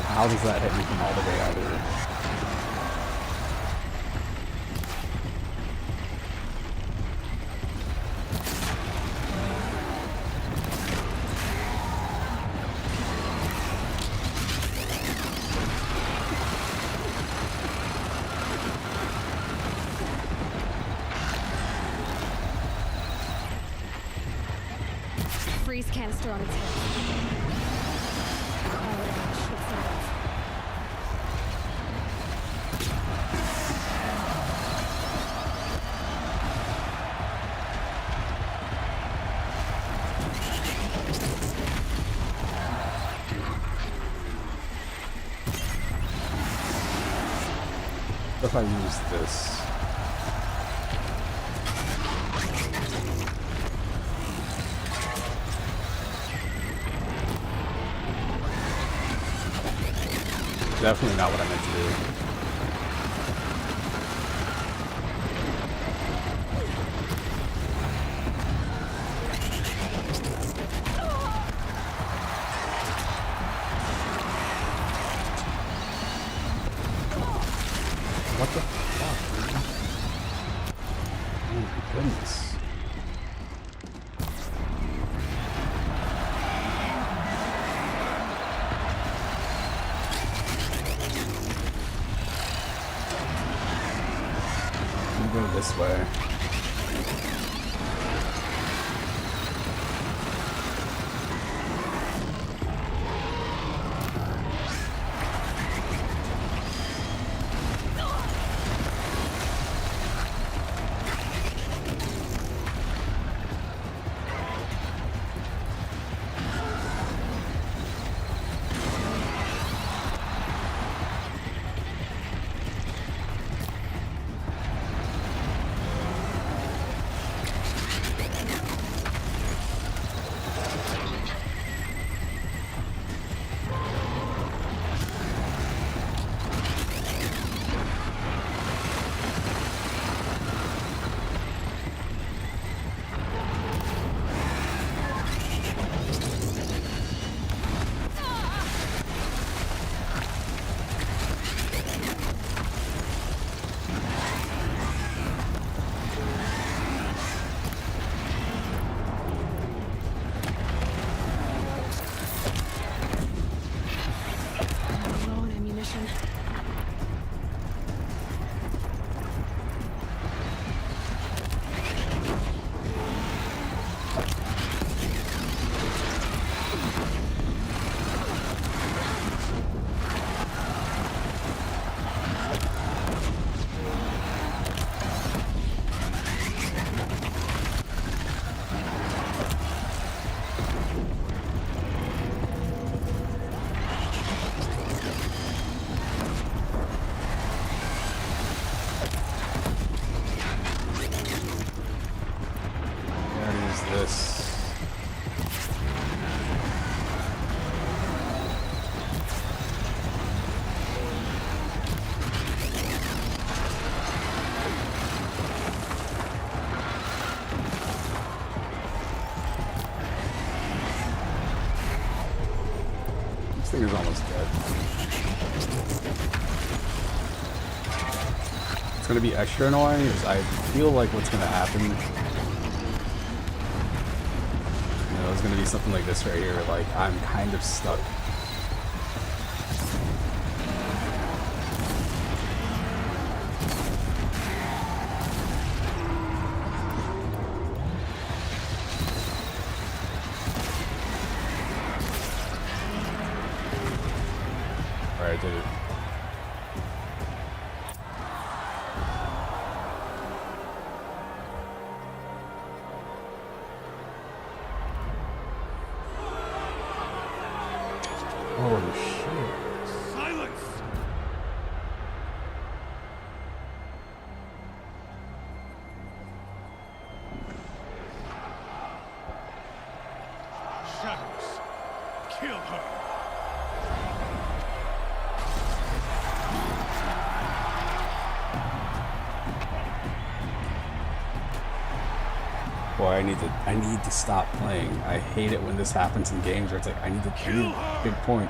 How does that hit me from all the way out here? Freeze canister on its head. If I use this. Definitely not what I meant to do. What the fuck, dude? Oh my goodness. I'm going this way. This thing is almost dead. It's gonna be extra annoying because I feel like what's gonna happen, you know, is gonna be something like this right here. Like, I'm kind of stuck. Alright, I did it. Kill her. Boy, I need to stop playing. I hate it when this happens in games where it's like I need big point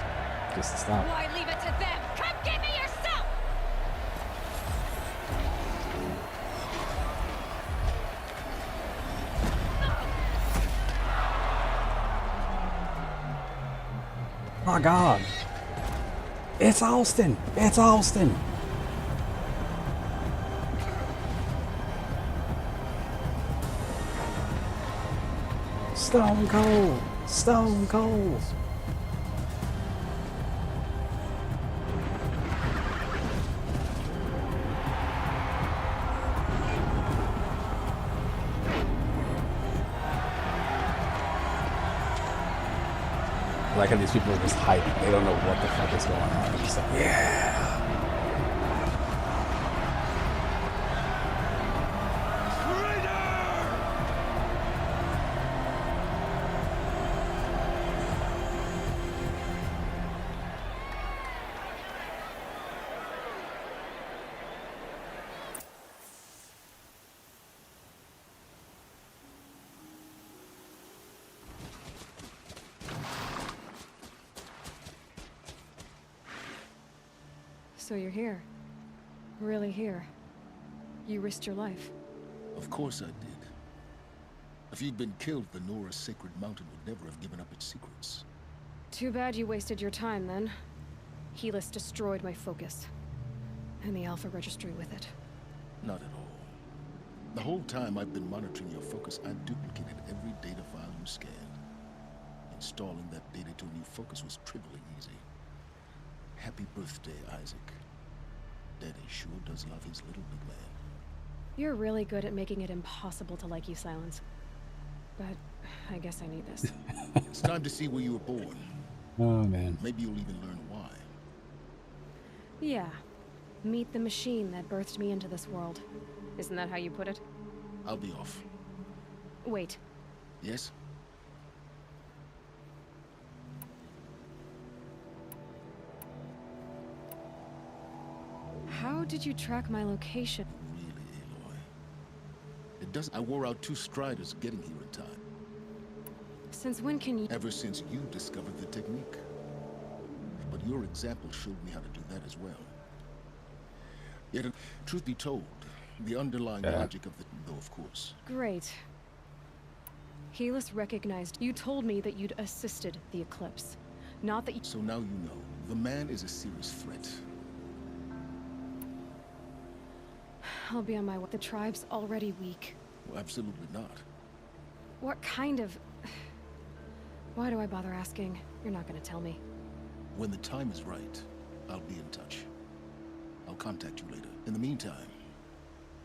just to stop. Why leave it to them? Come get me yourself! My God. It's Austin! It's Austin! Stone Cold! Stone Cold! I like how these people are just hyped. They don't know what the fuck is going on. They're just like, yeah! So you're here. Really here. You risked your life. Of course I did. If you'd been killed, the Nora's Sacred Mountain would never have given up its secrets. Too bad you wasted your time then. Helis destroyed my focus. And the Alpha Registry with it. Not at all. The whole time I've been monitoring your focus, I duplicated every data file you scanned. Installing that data to a new focus was trivially easy. Happy birthday, Isaac. Daddy sure does love his little big man. You're really good at making it impossible to like you, Silence. But I guess I need this. It's time to see where you were born. Oh, man. Maybe you'll even learn why. Yeah. Meet the machine that birthed me into this world. Isn't that how you put it? I'll be off. Wait. Yes? How did you track my location? Really, Aloy? It doesn't. I wore out 2 striders getting here in time. Since when can you... Ever since you discovered the technique. But your example showed me how to do that as well. Yet, truth be told, the underlying logic of the... though, of course. Great. Helis recognized... You told me that you'd assisted the Eclipse. Not that you... So now you know. The man is a serious threat. I'll be on my way. The tribe's already weak. Well, absolutely not. What kind of... Why do I bother asking? You're not gonna tell me. When the time is right, I'll be in touch. I'll contact you later. In the meantime,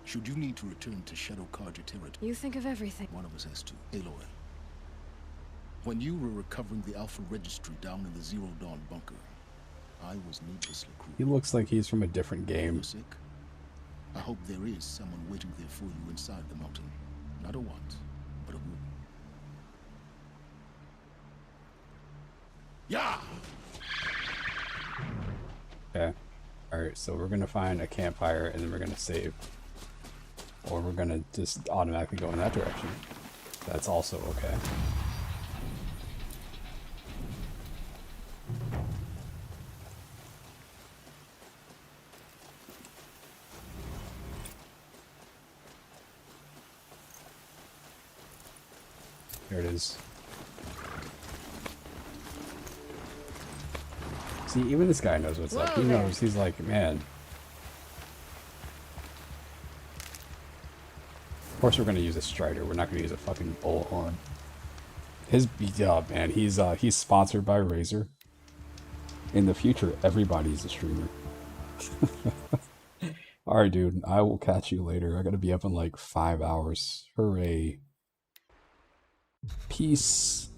should you need to return to Shadow Carja territory... You think of everything. One of us has to. Aloy. When you were recovering the Alpha Registry down in the Zero Dawn bunker, I was needlessly cruel. He looks like he's from a different game. You're sick? I hope there is someone waiting there for you inside the mountain. Not a want, but a will. Yeah! Okay. Alright, so we're gonna find a campfire and then we're gonna save. Or we're gonna just automatically go in that direction. That's also okay. There it is. See, even this guy knows what's up. He knows. He's like, man. Of course we're going to use a Strider. We're not going to use a fucking Bullhorn. His man, he's sponsored by Razer. In the future, everybody's a streamer. Alright, dude. I will catch you later. I gotta be up in like 5 hours. Hooray. Peace.